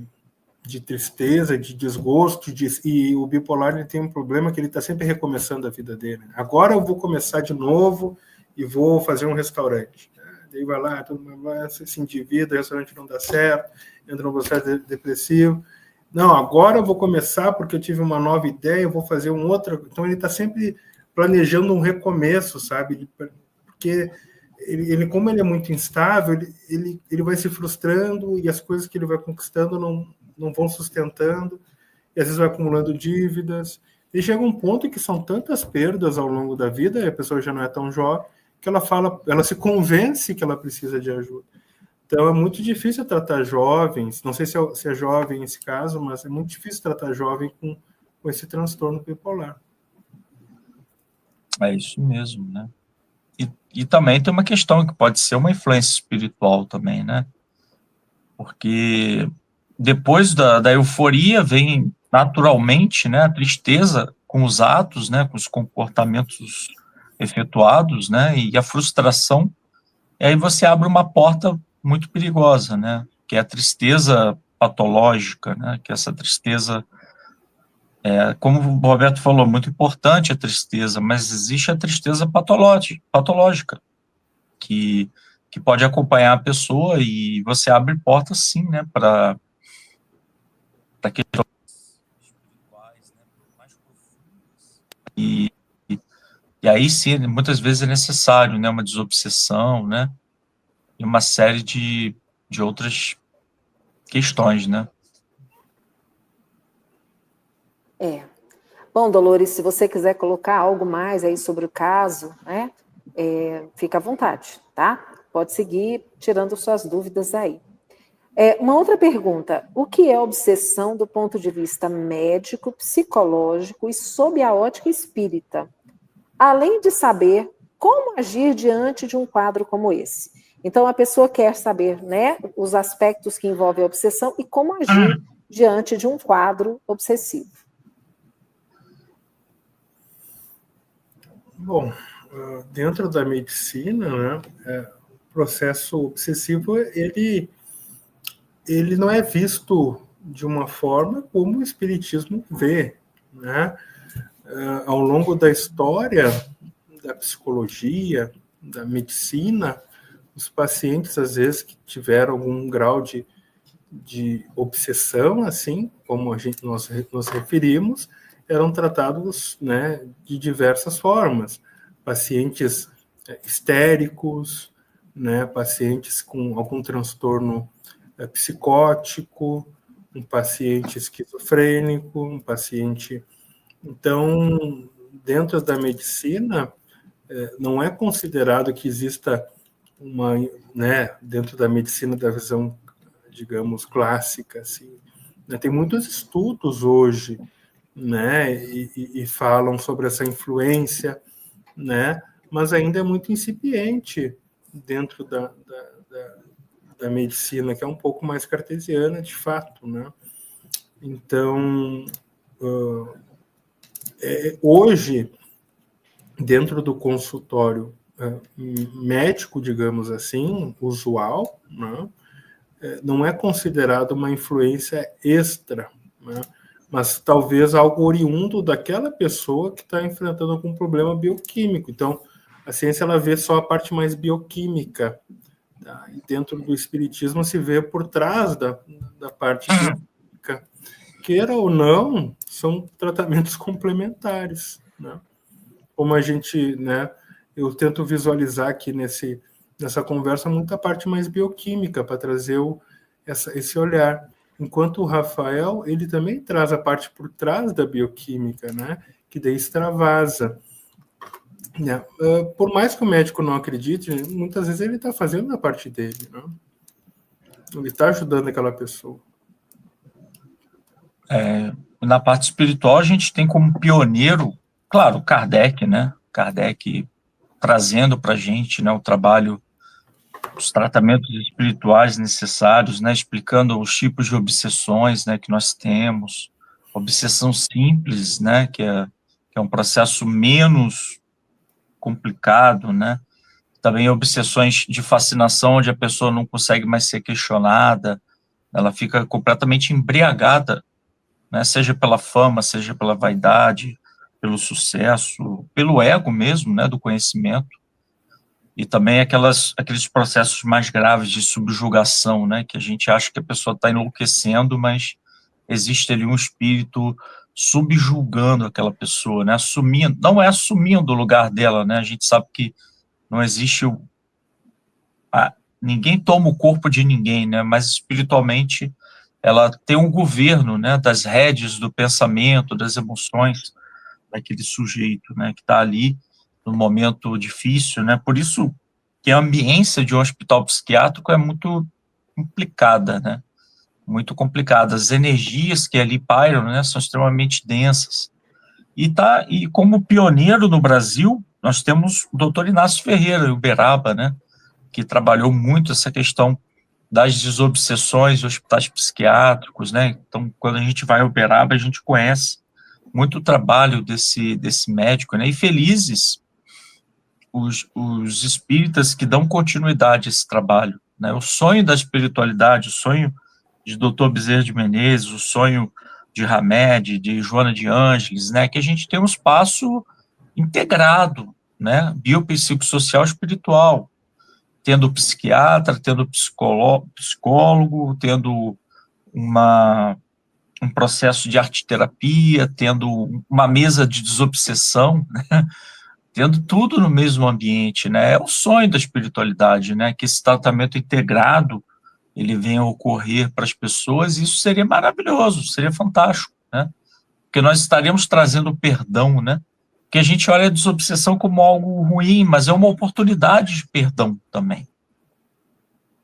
de tristeza, de desgosto, e o bipolar ele tem um problema que ele está sempre recomeçando a vida dele. Agora eu vou começar de novo e vou fazer um restaurante. Daí vai lá, todo mundo vai, se endivida, o restaurante não dá certo, entra num processo depressivo. Não, agora eu vou começar porque eu tive uma nova ideia, eu vou fazer um outro. Então ele está sempre planejando um recomeço, sabe? Porque ele, como ele é muito instável, ele vai se frustrando e as coisas que ele vai conquistando não vão sustentando, e às vezes vai acumulando dívidas. E chega um ponto que são tantas perdas ao longo da vida, e a pessoa já não é tão jovem, que ela se convence que ela precisa de ajuda. Então é muito difícil tratar jovens, não sei se é jovem nesse caso, mas é muito difícil tratar jovem com esse transtorno bipolar. É isso mesmo, né? E também tem uma questão que pode ser uma influência espiritual também, né? Porque depois da euforia vem naturalmente, né, a tristeza com os atos, né, com os comportamentos efetuados, né, e a frustração. E aí você abre uma porta muito perigosa, né, que é a tristeza patológica, né, que essa tristeza, como o Roberto falou, muito importante a tristeza, mas existe a tristeza patológica, que pode acompanhar a pessoa, e você abre portas, sim, né, para questões espirituais, né, mais profundas. E aí, sim, muitas vezes é necessário, né, uma desobsessão, né, e uma série de outras questões, né. Bom, Dolores, se você quiser colocar algo mais aí sobre o caso, né, fica à vontade, tá? Pode seguir tirando suas dúvidas aí. Uma outra pergunta: o que é obsessão do ponto de vista médico, psicológico e sob a ótica espírita? Além de saber como agir diante de um quadro como esse. Então, a pessoa quer saber, né, os aspectos que envolvem a obsessão e como agir diante de um quadro obsessivo. Bom, dentro da medicina, né, o processo obsessivo, ele não é visto de uma forma como o espiritismo vê, né? Ao longo da história da psicologia, da medicina, os pacientes, às vezes, que tiveram algum grau de obsessão, assim, como nós nos referimos, eram tratados, né, de diversas formas. Pacientes histéricos, né, pacientes com algum transtorno psicótico, um paciente esquizofrênico, um paciente... Então, dentro da medicina, não é considerado que exista uma, né, dentro da medicina da visão, digamos, clássica, assim, né, tem muitos estudos hoje, né, e falam sobre essa influência, né, mas ainda é muito incipiente dentro da medicina, que é um pouco mais cartesiana, de fato, né. Então, hoje, dentro do consultório médico, digamos assim, usual, né, não é considerado uma influência extra, né, mas talvez algo oriundo daquela pessoa que está enfrentando algum problema bioquímico. Então, a ciência ela vê só a parte mais bioquímica, tá? E dentro do espiritismo se vê por trás da parte bioquímica. Queira ou não, são tratamentos complementares, né? Como a gente, né, eu tento visualizar aqui nessa conversa muita parte mais bioquímica para trazer esse olhar. Enquanto o Rafael, ele também traz a parte por trás da bioquímica, né, que daí extravasa. Né? Por mais que o médico não acredite, muitas vezes ele está fazendo a parte dele, né? Ele está ajudando aquela pessoa. Na parte espiritual, a gente tem como pioneiro, claro, Kardec, né? Kardec trazendo para a gente, né, o trabalho, os tratamentos espirituais necessários, né, explicando os tipos de obsessões, né, que nós temos. Obsessão simples, né, que é um processo menos complicado, né? Também obsessões de fascinação, onde a pessoa não consegue mais ser questionada, ela fica completamente embriagada, né, seja pela fama, seja pela vaidade, pelo sucesso, pelo ego mesmo, né, do conhecimento, e também aqueles processos mais graves de subjugação, né, que a gente acha que a pessoa está enlouquecendo, mas existe ali um espírito subjugando aquela pessoa, né, assumindo, não é assumindo o lugar dela, né, a gente sabe que não existe ninguém toma o corpo de ninguém, né, mas espiritualmente ela tem um governo, né, das rédeas do pensamento, das emoções daquele sujeito, né, que está ali no momento difícil, né, por isso que a ambiência de um hospital psiquiátrico é muito complicada, né, muito complicada, as energias que ali pairam, né, são extremamente densas, e como pioneiro no Brasil, nós temos o doutor Inácio Ferreira, Uberaba, né, que trabalhou muito essa questão das desobsessões, hospitais psiquiátricos, né? Então, quando a gente vai ao Uberaba, a gente conhece muito o trabalho desse médico, né? E felizes os espíritas que dão continuidade a esse trabalho, né? O sonho da espiritualidade, o sonho de Dr. Bezerra de Menezes, o sonho de Hamed, de Joana de Ângeles, né? Que a gente tem um espaço integrado, né? Biopsicossocial espiritual, tendo psiquiatra, tendo psicólogo, tendo um processo de arte-terapia, tendo uma mesa de desobsessão, né? Tendo tudo no mesmo ambiente, né? É o sonho da espiritualidade, né? Que esse tratamento integrado ele venha a ocorrer para as pessoas, e isso seria maravilhoso, seria fantástico, né? Porque nós estaríamos trazendo perdão, né? Porque a gente olha a desobsessão como algo ruim, mas é uma oportunidade de perdão também,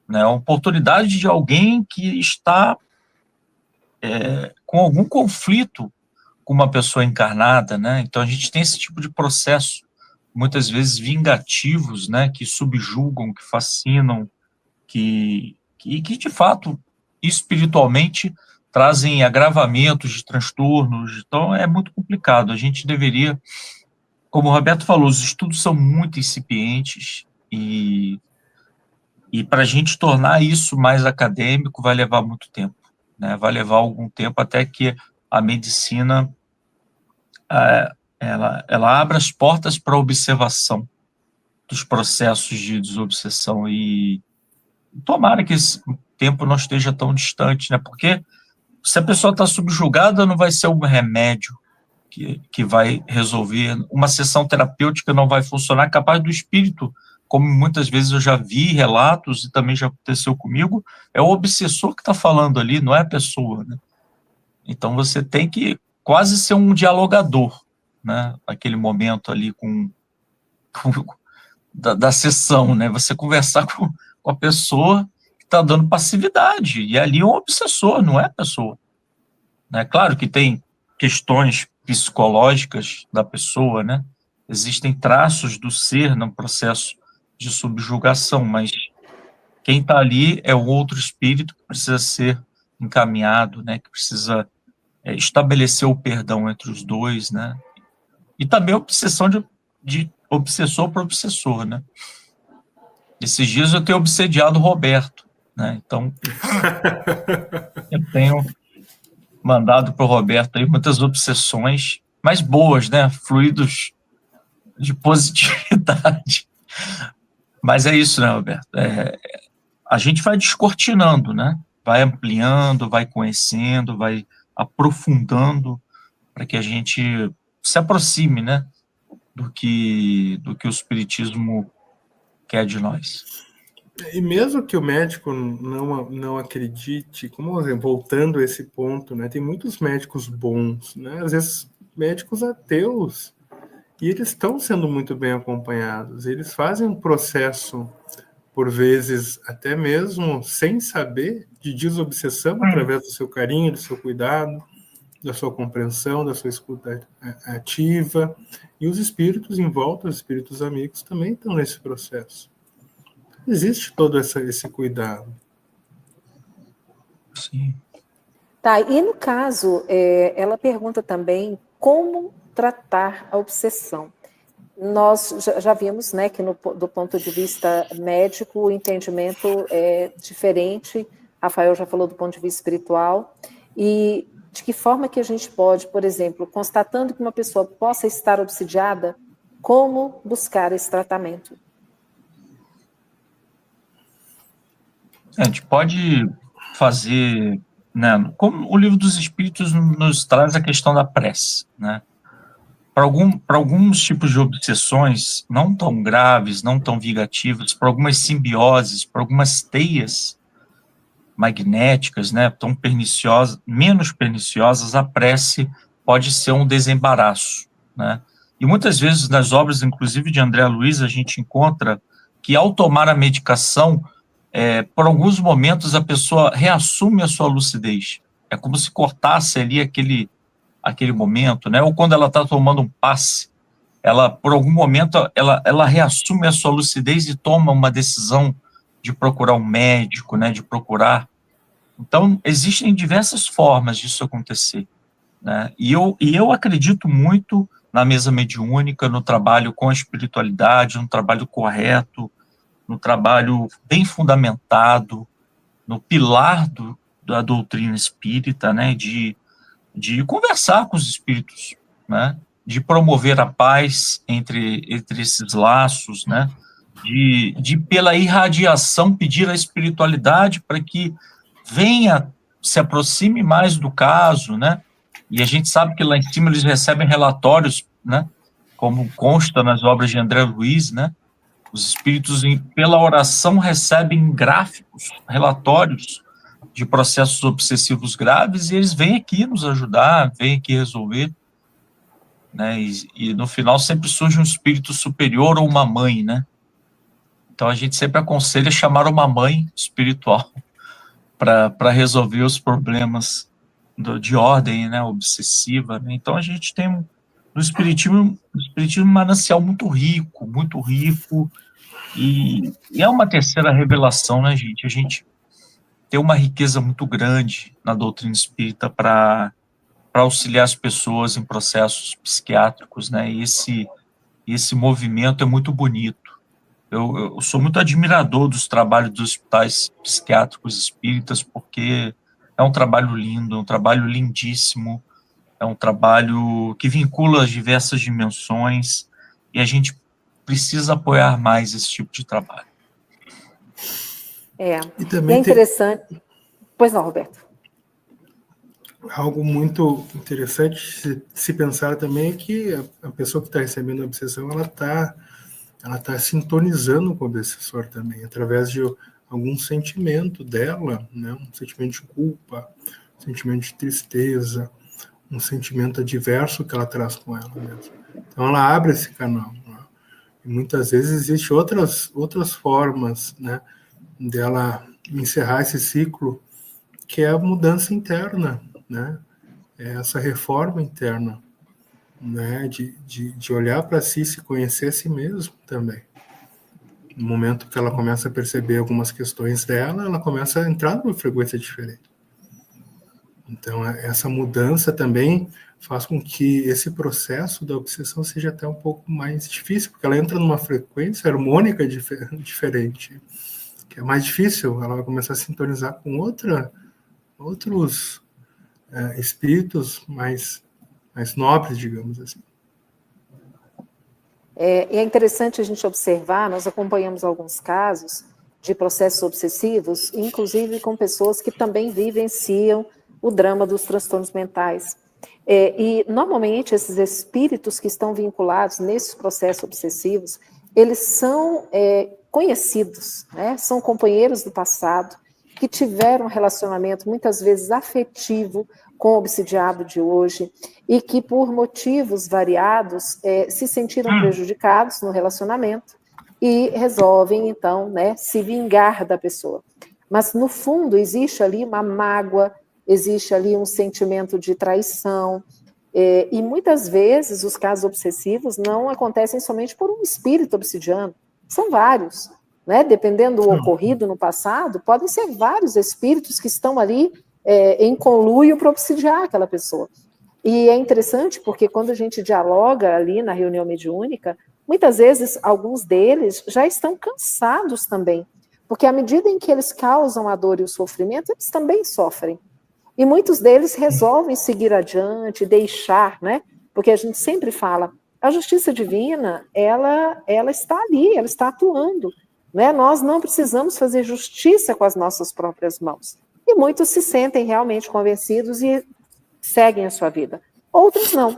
né? Uma oportunidade de alguém que está com algum conflito com uma pessoa encarnada, né? Então a gente tem esse tipo de processo, muitas vezes vingativos, né? Que subjugam, que fascinam, que de fato, espiritualmente, trazem agravamentos de transtornos. Então é muito complicado. A gente deveria, como o Roberto falou, os estudos são muito incipientes, e para a gente tornar isso mais acadêmico vai levar muito tempo, né? Vai levar algum tempo até que a medicina ela abra as portas para a observação dos processos de desobsessão, e tomara que esse tempo não esteja tão distante, né? Porque se a pessoa está subjugada, não vai ser um remédio que vai resolver, uma sessão terapêutica não vai funcionar, capaz do espírito, como muitas vezes eu já vi relatos, e também já aconteceu comigo, é o obsessor que está falando ali, não é a pessoa, né? Então você tem que quase ser um dialogador, né? Naquele momento ali da sessão, né? Você conversar com a pessoa que está dando passividade, e ali é um obsessor, não é a pessoa, né? Claro que tem questões psicológicas da pessoa, né? Existem traços do ser no processo de subjugação, mas quem está ali é o outro espírito que precisa ser encaminhado, né? Que precisa estabelecer o perdão entre os dois, né? E também a obsessão de obsessor para obsessor, né? Esses dias eu tenho obsediado o Roberto, né? Então, eu tenho mandado para o Roberto aí muitas obsessões, mas boas, né? Fluidos de positividade. Mas é isso, né, Roberto? A gente vai descortinando, né? Vai ampliando, vai conhecendo, vai aprofundando para que a gente se aproxime, né? Do que o Espiritismo quer de nós. E mesmo que o médico não acredite, como voltando a esse ponto, né, tem muitos médicos bons, né, às vezes médicos ateus, e eles estão sendo muito bem acompanhados, eles fazem um processo, por vezes, até mesmo sem saber, de desobsessão, através do seu carinho, do seu cuidado, da sua compreensão, da sua escuta ativa, e os espíritos em volta, os espíritos amigos, também estão nesse processo. Existe todo esse cuidado. Sim. Tá, e no caso, ela pergunta também como tratar a obsessão. Nós já vimos, né, que do ponto de vista médico o entendimento é diferente Rafael já falou do ponto de vista espiritual, e de que forma que a gente pode, por exemplo, constatando que uma pessoa possa estar obsidiada, como buscar esse tratamento? A gente pode fazer, né, como o Livro dos Espíritos nos traz a questão da prece, né? Para alguns tipos de obsessões não tão graves, não tão vingativas, para algumas simbioses, para algumas teias magnéticas, né, tão perniciosas, menos perniciosas, a prece pode ser um desembaraço, né? E muitas vezes nas obras, inclusive de André Luiz, a gente encontra que ao tomar a medicação, por alguns momentos a pessoa reassume a sua lucidez. É como se cortasse ali aquele momento, né? Ou quando ela está tomando um passe, ela, por algum momento, ela reassume a sua lucidez e toma uma decisão de procurar um médico, né? De procurar. Então, existem diversas formas disso acontecer, né? E eu acredito muito na mesa mediúnica, no trabalho com a espiritualidade, no trabalho correto, no trabalho bem fundamentado, no pilar da doutrina espírita, né? De conversar com os espíritos, né? De promover a paz entre esses laços, né? De pela irradiação pedir a espiritualidade para que venha, se aproxime mais do caso, né? E a gente sabe que lá em cima eles recebem relatórios, né? Como consta nas obras de André Luiz, né? Os espíritos, pela oração, recebem gráficos, relatórios de processos obsessivos graves, e eles vêm aqui nos ajudar, vêm aqui resolver, né? E no final sempre surge um espírito superior ou uma mãe, né? Então a gente sempre aconselha chamar uma mãe espiritual para resolver os problemas de ordem, né, obsessiva, né? Então a gente tem no espiritismo um manancial muito rico, e é uma terceira revelação, né, gente? A gente tem uma riqueza muito grande na doutrina espírita para auxiliar as pessoas em processos psiquiátricos, né? E esse movimento é muito bonito. Eu sou muito admirador dos trabalhos dos hospitais psiquiátricos espíritas, porque é um trabalho lindo, é um trabalho lindíssimo, é um trabalho que vincula as diversas dimensões, e a gente precisa apoiar mais esse tipo de trabalho. E também é interessante. Pois não, Roberto. Algo muito interessante se pensar também é que a pessoa que está recebendo a obsessão, ela tá sintonizando com o obsessor também, através de algum sentimento dela, né? Um sentimento de culpa, um sentimento de tristeza, um sentimento adverso que ela traz com ela mesma. Então ela abre esse canal, né? E muitas vezes existem outras formas, né, dela encerrar esse ciclo, que é a mudança interna, né? É essa reforma interna, né? De olhar para si, se conhecer a si mesmo também. No momento que ela começa a perceber algumas questões dela, ela começa a entrar numa frequência diferente. Então, essa mudança também faz com que esse processo da obsessão seja até um pouco mais difícil, porque ela entra numa frequência harmônica diferente, que é mais difícil. Ela vai começar a sintonizar com outros espíritos mais nobres, digamos assim. É interessante a gente observar, nós acompanhamos alguns casos de processos obsessivos, inclusive com pessoas que também vivenciam o drama dos transtornos mentais. E, normalmente, esses espíritos que estão vinculados nesses processos obsessivos, eles são conhecidos, né? São companheiros do passado, que tiveram um relacionamento, muitas vezes, afetivo com o obsidiado de hoje, e que, por motivos variados, se sentiram prejudicados no relacionamento e resolvem, então, né, se vingar da pessoa. Mas, no fundo, existe ali uma mágoa, existe ali um sentimento de traição, e muitas vezes os casos obsessivos não acontecem somente por um espírito obsidiano, são vários, né? Dependendo do ocorrido no passado, podem ser vários espíritos que estão ali em conluio para obsidiar aquela pessoa. E é interessante porque quando a gente dialoga ali na reunião mediúnica, muitas vezes alguns deles já estão cansados também, Porque à medida em que eles causam a dor e o sofrimento, eles também sofrem. E muitos deles resolvem seguir adiante, deixar, né? Porque a gente sempre fala, a justiça divina, ela está ali, ela está atuando, né? Nós não precisamos fazer justiça com as nossas próprias mãos. E muitos se sentem realmente convencidos e seguem a sua vida. Outros não.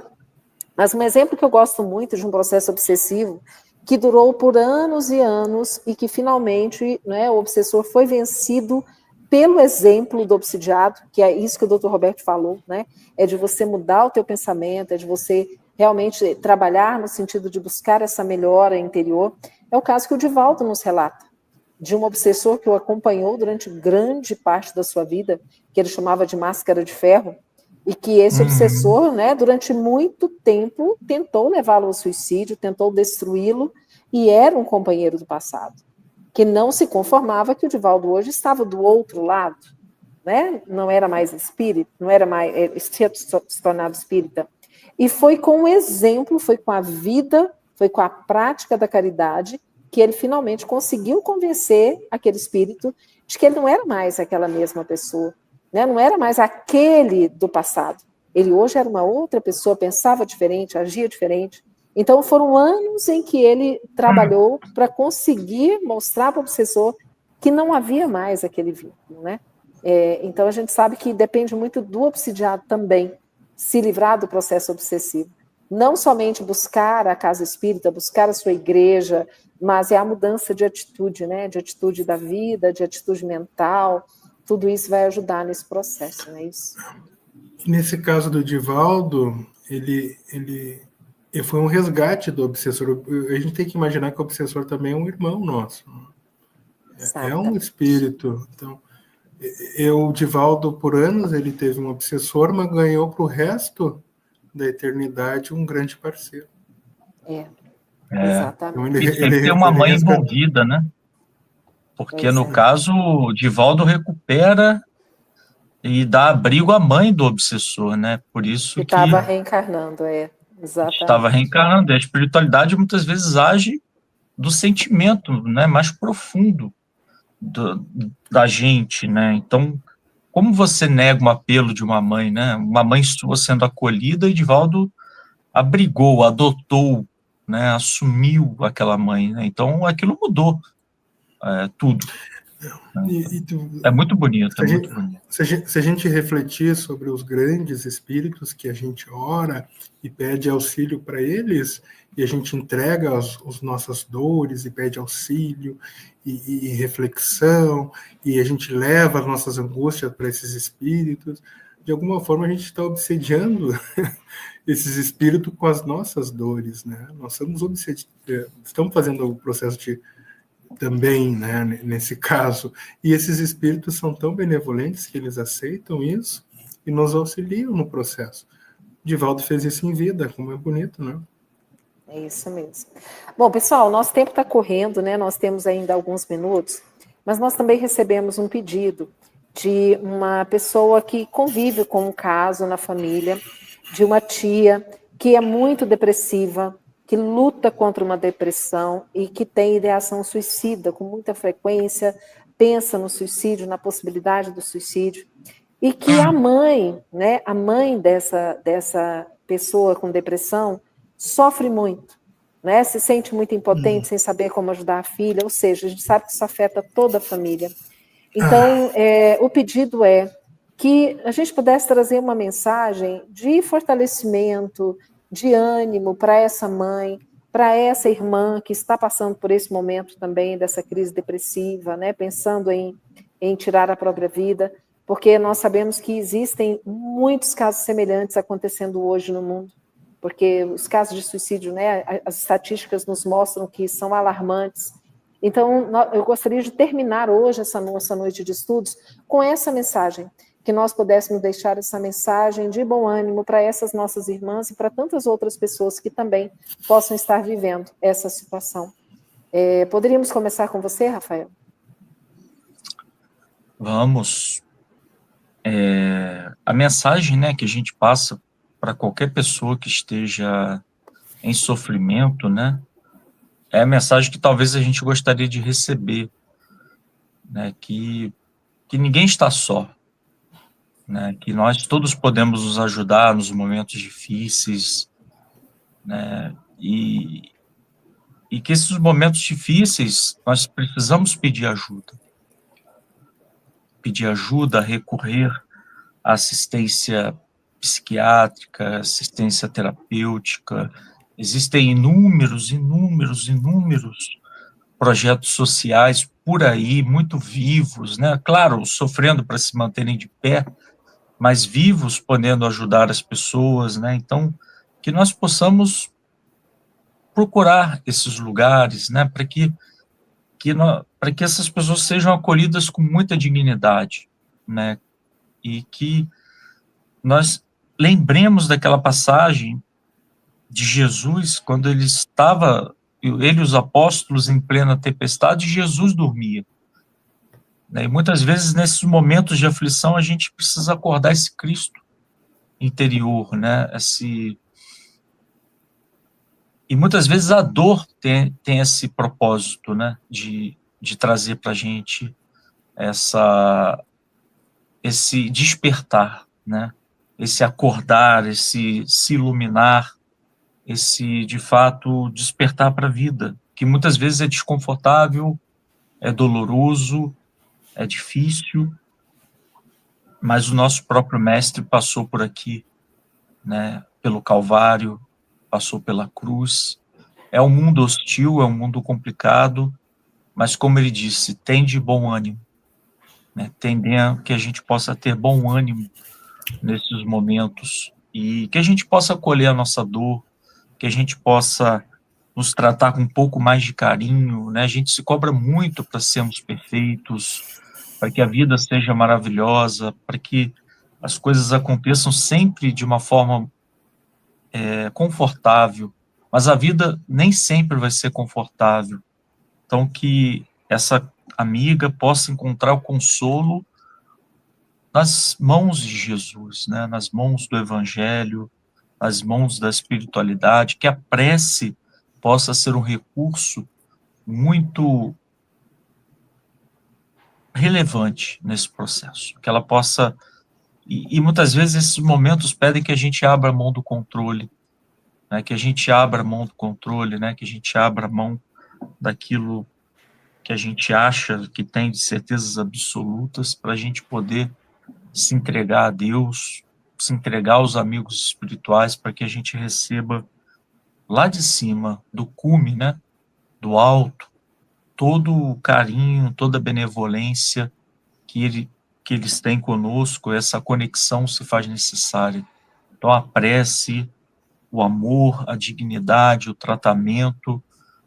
Mas um exemplo que eu gosto muito de um processo obsessivo que durou por anos e anos e que finalmente, né, o obsessor foi vencido pelo exemplo do obsidiado, que é isso que o Dr. Roberto falou, né? É de você mudar o teu pensamento, é de você realmente trabalhar no sentido de buscar essa melhora interior. É o caso que o Divaldo nos relata, de um obsessor que o acompanhou durante grande parte da sua vida, que ele chamava de máscara de ferro, e que esse obsessor, né, durante muito tempo, tentou levá-lo ao suicídio, tentou destruí-lo, e era um companheiro do passado, que não se conformava que o Divaldo hoje estava do outro lado, né? Não era mais espírito, não era mais, tinha se tornado espírita. E foi com o exemplo, foi com a vida, foi com a prática da caridade, que ele finalmente conseguiu convencer aquele espírito de que ele não era mais aquela mesma pessoa, né? Não era mais aquele do passado. Ele hoje era uma outra pessoa, pensava diferente, agia diferente. Então foram anos em que ele trabalhou para conseguir mostrar para o obsessor que não havia mais aquele vínculo, né? Então a gente sabe que depende muito do obsidiado também se livrar do processo obsessivo. Não somente buscar a casa espírita, buscar a sua igreja, mas é a mudança de atitude, né? De atitude da vida, de atitude mental. Tudo isso vai ajudar nesse processo, não é isso? Nesse caso do Divaldo, ele foi um resgate do obsessor. A gente tem que imaginar que o obsessor também é um irmão nosso. É um espírito. Então, o Divaldo, por anos, ele teve um obsessor, mas ganhou para o resto da eternidade um grande parceiro. Exatamente. Então, e tem que ter uma mãe envolvida, né? Porque, no caso, o Divaldo recupera e dá abrigo à mãe do obsessor, né? Por isso que estava reencarnando, exatamente. Estava reencarnando. E a espiritualidade muitas vezes age do sentimento, né, mais profundo da gente, né? Então, como você nega um apelo de uma mãe, né? Uma mãe sua sendo acolhida, e Divaldo abrigou, adotou, né? Assumiu aquela mãe, né? Então, aquilo mudou tudo. É muito bonito, muito bonito. Se a gente refletir sobre os grandes espíritos que a gente ora e pede auxílio para eles, e a gente entrega as nossas dores e pede auxílio e reflexão, e a gente leva as nossas angústias para esses espíritos, de alguma forma a gente está obsediando esses espíritos com as nossas dores, né? Nós estamos fazendo o processo de também, né, nesse caso, e esses espíritos são tão benevolentes que eles aceitam isso e nos auxiliam no processo. Divaldo fez isso em vida, como é bonito, né? É isso mesmo. Bom, pessoal, nosso tempo está correndo, né? Nós temos ainda alguns minutos, mas nós também recebemos um pedido de uma pessoa que convive com um caso na família, de uma tia que é muito depressiva, que luta contra uma depressão e que tem ideação suicida com muita frequência, pensa no suicídio, na possibilidade do suicídio, e que a mãe, né, a mãe dessa pessoa com depressão sofre muito, né, se sente muito impotente, sem saber como ajudar a filha, ou seja, a gente sabe que isso afeta toda a família. Então, o pedido é que a gente pudesse trazer uma mensagem de fortalecimento, de ânimo para essa mãe, para essa irmã que está passando por esse momento também dessa crise depressiva, né, pensando em tirar a própria vida, porque nós sabemos que existem muitos casos semelhantes acontecendo hoje no mundo, porque os casos de suicídio, né, as estatísticas nos mostram que são alarmantes. Então, eu gostaria de terminar hoje essa nossa noite de estudos com essa mensagem, que nós pudéssemos deixar essa mensagem de bom ânimo para essas nossas irmãs e para tantas outras pessoas que também possam estar vivendo essa situação. Poderíamos começar com você, Rafael? Vamos. A mensagem, né, que a gente passa para qualquer pessoa que esteja em sofrimento, né, é a mensagem que talvez a gente gostaria de receber né, que ninguém está só, né, que nós todos podemos nos ajudar nos momentos difíceis, né, e que esses momentos difíceis nós precisamos pedir ajuda, recorrer à assistência psiquiátrica, assistência terapêutica. Existem inúmeros projetos sociais por aí, muito vivos, né? Claro, sofrendo para se manterem de pé, mas vivos, podendo ajudar as pessoas, né? Então, que nós possamos procurar esses lugares, né? Para que essas pessoas sejam acolhidas com muita dignidade, né? E que nós lembremos daquela passagem de Jesus, quando ele e os apóstolos em plena tempestade, Jesus dormia. Né? E muitas vezes, nesses momentos de aflição, a gente precisa acordar esse Cristo interior, né? E muitas vezes a dor tem esse propósito, né? De trazer para a gente esse despertar, né? Esse acordar, esse se iluminar, esse, de fato, despertar para a vida, que muitas vezes é desconfortável, é doloroso, é difícil, mas o nosso próprio mestre passou por aqui, né? Pelo Calvário, passou pela cruz. É um mundo hostil, é um mundo complicado, mas como ele disse, tem de bom ânimo, né? Tendendo que a gente possa ter bom ânimo nesses momentos e que a gente possa acolher a nossa dor, que a gente possa nos tratar com um pouco mais de carinho, né? A gente se cobra muito para sermos perfeitos, para que a vida seja maravilhosa, para que as coisas aconteçam sempre de uma forma confortável, mas a vida nem sempre vai ser confortável. Então, que essa amiga possa encontrar o consolo nas mãos de Jesus, né? Nas mãos do Evangelho, nas mãos da espiritualidade, que a prece possa ser um recurso muito relevante nesse processo, que ela possa, e muitas vezes esses momentos pedem que a gente abra a mão do controle, né? Que a gente abra a mão do controle, né? Que a gente abra a mão daquilo que a gente acha que tem de certezas absolutas, para a gente poder se entregar a Deus, se entregar aos amigos espirituais, para que a gente receba lá de cima, do cume, né, do alto, todo o carinho, toda a benevolência que eles têm conosco. Essa conexão se faz necessária. Então, a prece, o amor, a dignidade, o tratamento,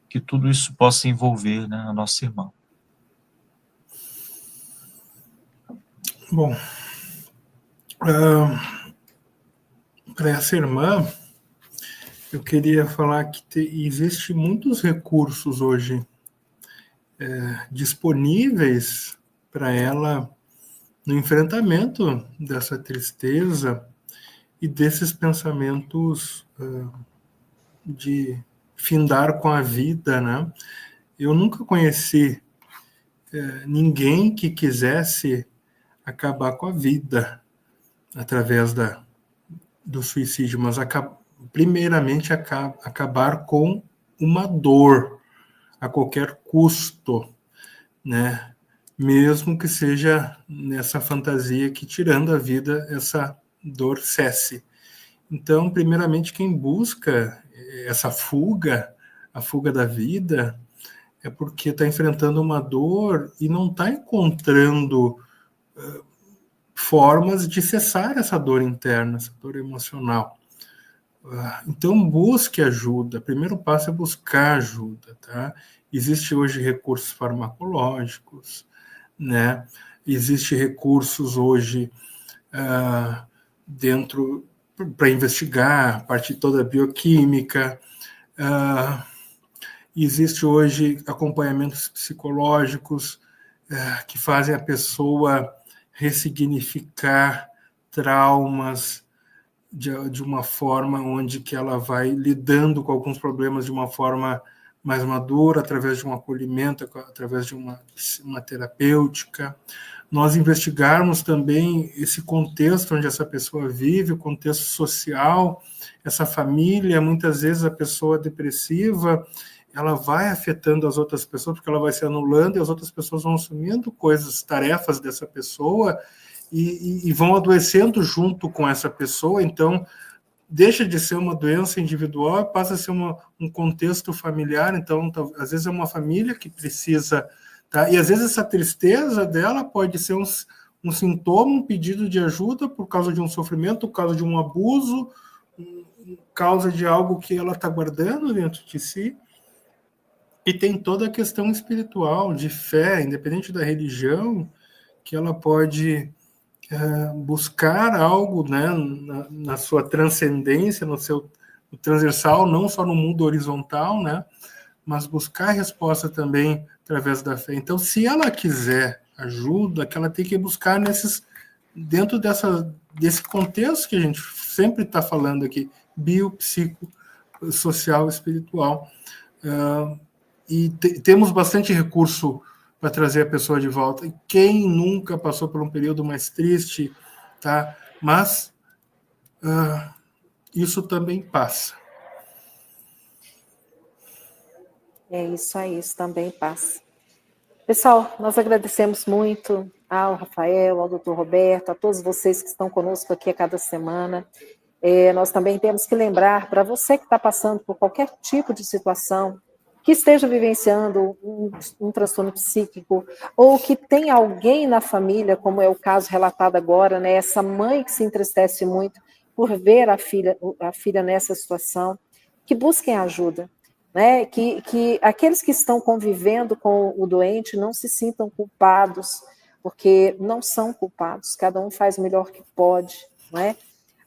que tudo isso possa envolver, né, a nossa irmã. Bom, para essa irmã, eu queria falar que existe muitos recursos hoje disponíveis para ela no enfrentamento dessa tristeza e desses pensamentos de findar com a vida, né? Eu nunca conheci ninguém que quisesse acabar com a vida através do suicídio, mas primeiramente acabar com uma dor a qualquer custo, né? Mesmo que seja nessa fantasia que, tirando a vida, essa dor cesse. Então, primeiramente, quem busca essa fuga, a fuga da vida, é porque está enfrentando uma dor e não está encontrando formas de cessar essa dor interna, essa dor emocional. Então, busque ajuda. O primeiro passo é buscar ajuda, tá? Existe hoje recursos farmacológicos, né? Existem recursos hoje dentro para investigar a parte toda bioquímica. Existe hoje acompanhamentos psicológicos que fazem a pessoa ressignificar traumas de uma forma onde que ela vai lidando com alguns problemas de uma forma mais maduro, através de um acolhimento, através de uma terapêutica. Nós investigarmos também esse contexto onde essa pessoa vive, o contexto social, essa família. Muitas vezes a pessoa depressiva, ela vai afetando as outras pessoas, porque ela vai se anulando e as outras pessoas vão assumindo coisas, tarefas dessa pessoa e vão adoecendo junto com essa pessoa. Então, deixa de ser uma doença individual e passa a ser um contexto familiar. Então, às vezes é uma família que precisa... Tá? E às vezes essa tristeza dela pode ser um sintoma, um pedido de ajuda por causa de um sofrimento, por causa de um abuso, por causa de algo que ela está guardando dentro de si. E tem toda a questão espiritual, de fé, independente da religião, que ela pode buscar algo, né, na sua transcendência, no seu transversal, não só no mundo horizontal, né, mas buscar resposta também através da fé. Então, se ela quiser ajuda, que ela tem que buscar dentro desse contexto que a gente sempre está falando aqui, bio, psico, social, espiritual. E temos bastante recurso para trazer a pessoa de volta. E quem nunca passou por um período mais triste, tá? Mas isso também passa. É isso aí, isso também passa. Pessoal, nós agradecemos muito ao Rafael, ao Dr. Roberto, a todos vocês que estão conosco aqui a cada semana. Nós também temos que lembrar, para você que está passando por qualquer tipo de situação, que esteja vivenciando um transtorno psíquico, ou que tem alguém na família, como é o caso relatado agora, né, essa mãe que se entristece muito por ver a filha nessa situação, que busquem ajuda. Né, que aqueles que estão convivendo com o doente não se sintam culpados, porque não são culpados, cada um faz o melhor que pode, não é?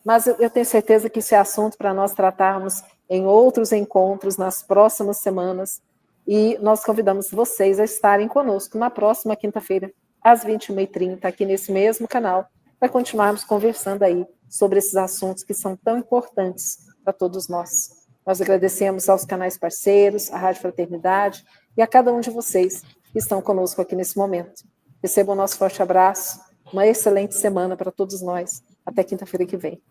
Mas eu tenho certeza que isso é assunto para nós tratarmos em outros encontros nas próximas semanas, e nós convidamos vocês a estarem conosco na próxima quinta-feira, às 21h30, aqui nesse mesmo canal, para continuarmos conversando aí sobre esses assuntos que são tão importantes para todos nós. Nós agradecemos aos canais parceiros, à Rádio Fraternidade e a cada um de vocês que estão conosco aqui nesse momento. Recebam o nosso forte abraço, uma excelente semana para todos nós. Até quinta-feira que vem.